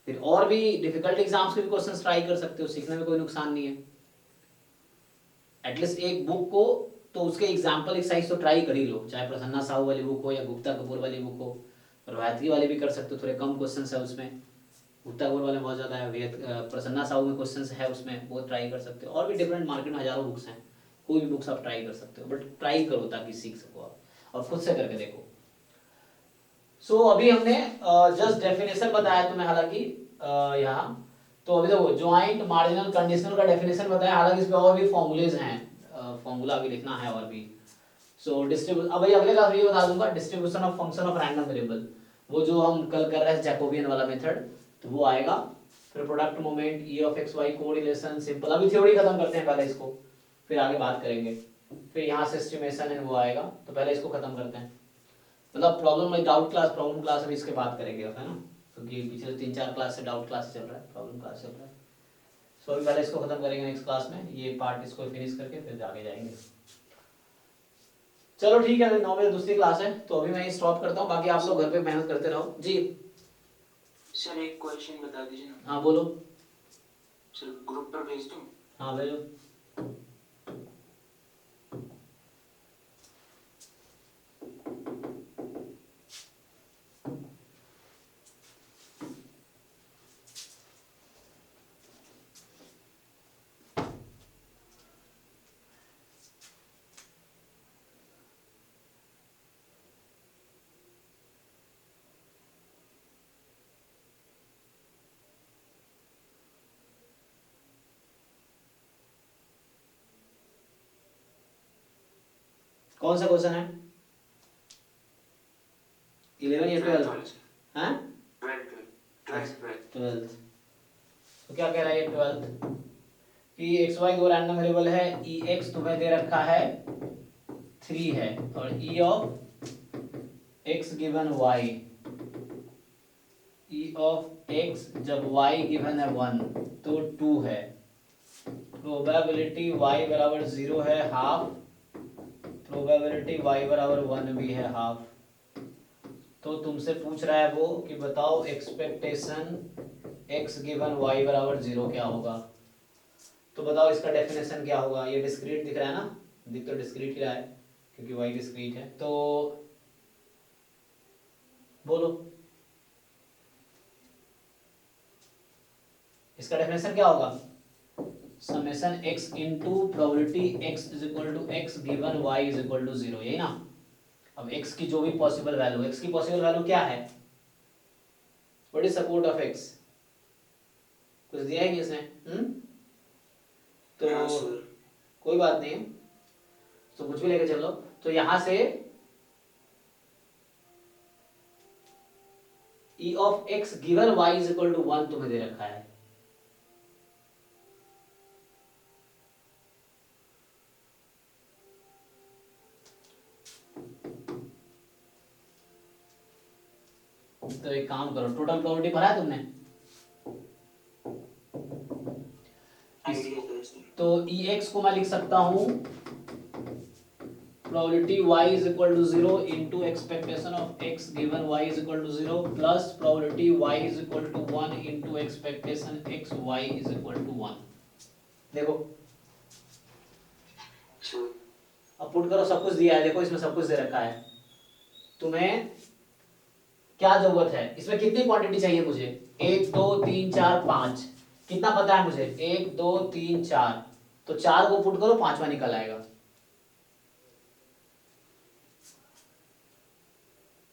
Speaker 1: फिर और भी डिफिकल्ट एग्जाम्स के भी क्वेश्चंस ट्राई कर सकते हो, सीखने में कोई नुकसान नहीं है। एटलीस्ट एक बुक को तो उसके एग्जाम्पल एक्सरसाइज तो ट्राई कर ही लो, चाहे प्रसन्ना साहू वाली बुक हो या गुप्ता कपूर वाली बुक हो। रवायती वाले भी कर सकते हो, थोड़े कम क्वेश्चंस है उसमें, गुप्ता कपूर वाले बहुत ज़्यादा है, प्रसन्ना साहू में क्वेश्चंस है उसमें, वो ट्राई कर सकते हो। और भी डिफरेंट मार्केट में हजारों बुक्स हैं, कोई भी बुक्स आप ट्राई कर सकते हो, बट ट्राई करो ताकि सीख सको आप और खुद से करके देखो। सो अभी हमने जस्ट डेफिनेशन बताया तुम्हें, हालांकि यहाँ तो अभी देखो ज्वाइंट मार्जिनल कंडीशनल का डेफिनेशन बताया, हालांकि इस पे और भी फॉर्मूलेज हैं, फॉर्मूला भी लिखना है और भी। सो डिस्ट्रीब्यूशन, अब अगले क्लास में ये बता दूंगा distribution of function of random variable, वो जो हम कल कर रहे हैं जैकोबियन वाला मेथड, तो वो आएगा। फिर product moment, e of x y, correlation, simple, अभी थ्योरी खत्म करते हैं पहले इसको, फिर आगे बात करेंगे। फिर यहाँ से एस्टिमेशन है वो आएगा, तो पहले इसको खत्म करते हैं। मतलब problem doubt class, problem class अभी इसके बाद करेंगे, है ना, क्योंकि पिछले 3-4 क्लास से डाउट क्लास चल रहा है, प्रॉब्लम क्लास चल रहा है। सो अभी पहले इसको खत्म करेंगे नेक्स्ट क्लास में, ये पार्ट इसको फिनिश करके फिर आगे जाएंगे। चलो ठीक है, 9 बजे दूसरी क्लास है, तो अभी मैं स्टॉप करता हूँ, बाकी आप लोग घर पे मेहनत करते रहो जी।
Speaker 4: सर एक क्वेश्चन बता दीजिए ना।
Speaker 1: हाँ बोलो।
Speaker 4: सर ग्रुप पर भेज दूं?
Speaker 1: हाँ भेजो। कौन सा क्वेश्चन है, 11 या 12? हाँ 12। तो क्या कह रहा है ये 12 कि एक्स वाई दो रैंडम वेरिएबल है, ई एक्स तुम्हें दे रखा है 3 है, और e of x given y, e of x जब वाई गिवन है 1 तो 2 है, प्रोबेबिलिटी वाई बराबर 0 है हाफ, प्रोबेबिलिटी y बराबर 1 भी है हाफ, तो तुमसे पूछ रहा है वो कि बताओ एक्सपेक्टेशन x गिवन y बराबर 0 क्या होगा। तो बताओ इसका डेफिनेशन क्या होगा। ये डिस्क्रीट दिख रहा है ना, दिख तो डिस्क्रीट ही रहा है क्योंकि y डिस्क्रीट है। तो बोलो इसका डेफिनेशन क्या होगा। Summation x into probability x is equal to x given y is equal to 0, यही ना। अब x की जो भी पॉसिबल वैल्यू, x की पॉसिबल वैल्यू क्या है, what is support of x, कुछ दिया है कि इसने तो कोई बात नहीं, तो कुछ भी लेके चलो। तो यहां से e of x given y is equal to 1 तुम्हें दे रखा है। तो एक काम करो, टोटल प्रोबेबिलिटी पढ़ा है तुमने। तो ex को मैं लिख सकता हूं probability y is equal to 0 into expectation of x given y is equal to 0 plus probability y is equal to 1 into expectation x y is equal to 1। देखो अब पुट करो, सब कुछ दिया है, देखो इसमें सब कुछ दे रखा है। तुम्हें क्या जरूरत है, इसमें कितनी क्वांटिटी चाहिए मुझे, 1 2 3 4 5, कितना पता है मुझे, 1 2 3 4, तो 4 को पुट करो, 5वां निकल आएगा।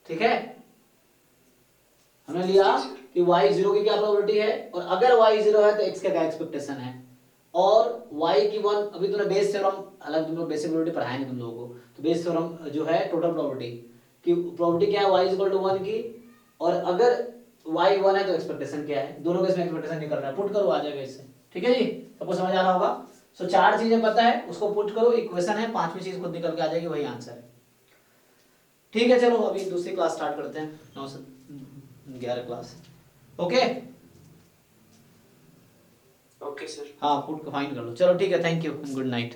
Speaker 1: ठीक है, हमने लिया कि y 0 की क्या प्रोबेबिलिटी है, और अगर y 0 है तो x का क्या एक्सपेक्टेशन है, और y की 1, अभी तुमने बेस थ्योरम, हालांकि तुम लोग बेसिक प्रोबेबिलिटी पढ़ाए नहीं तुम लोगों को, तो बेस थ्योरम जो है टोटल प्रोबेबिलिटी की प्रोबेबिलिटी क्या है, y इज इक्वल टू 1 की, और अगर y 1 है तो एक्सपेक्टेशन क्या है, दोनों का इसमें एक्सपेक्टेशन निकल रहा है, पुट करो आ जाएगा इससे। ठीक है जी, सबको समझ आ रहा होगा। सो 4 चीजें पता है, उसको पुट करो, इक्वेशन है, 5वीं चीज खुद निकल के आ जाएगी, वही आंसर है। ठीक है, चलो अभी दूसरी क्लास स्टार्ट करते हैं, 9 से 11 क्लास। Okay
Speaker 4: okay sir.
Speaker 1: हाँ, पुट फाइंड कर लो। चलो ठीक है, थैंक यू, गुड नाइट।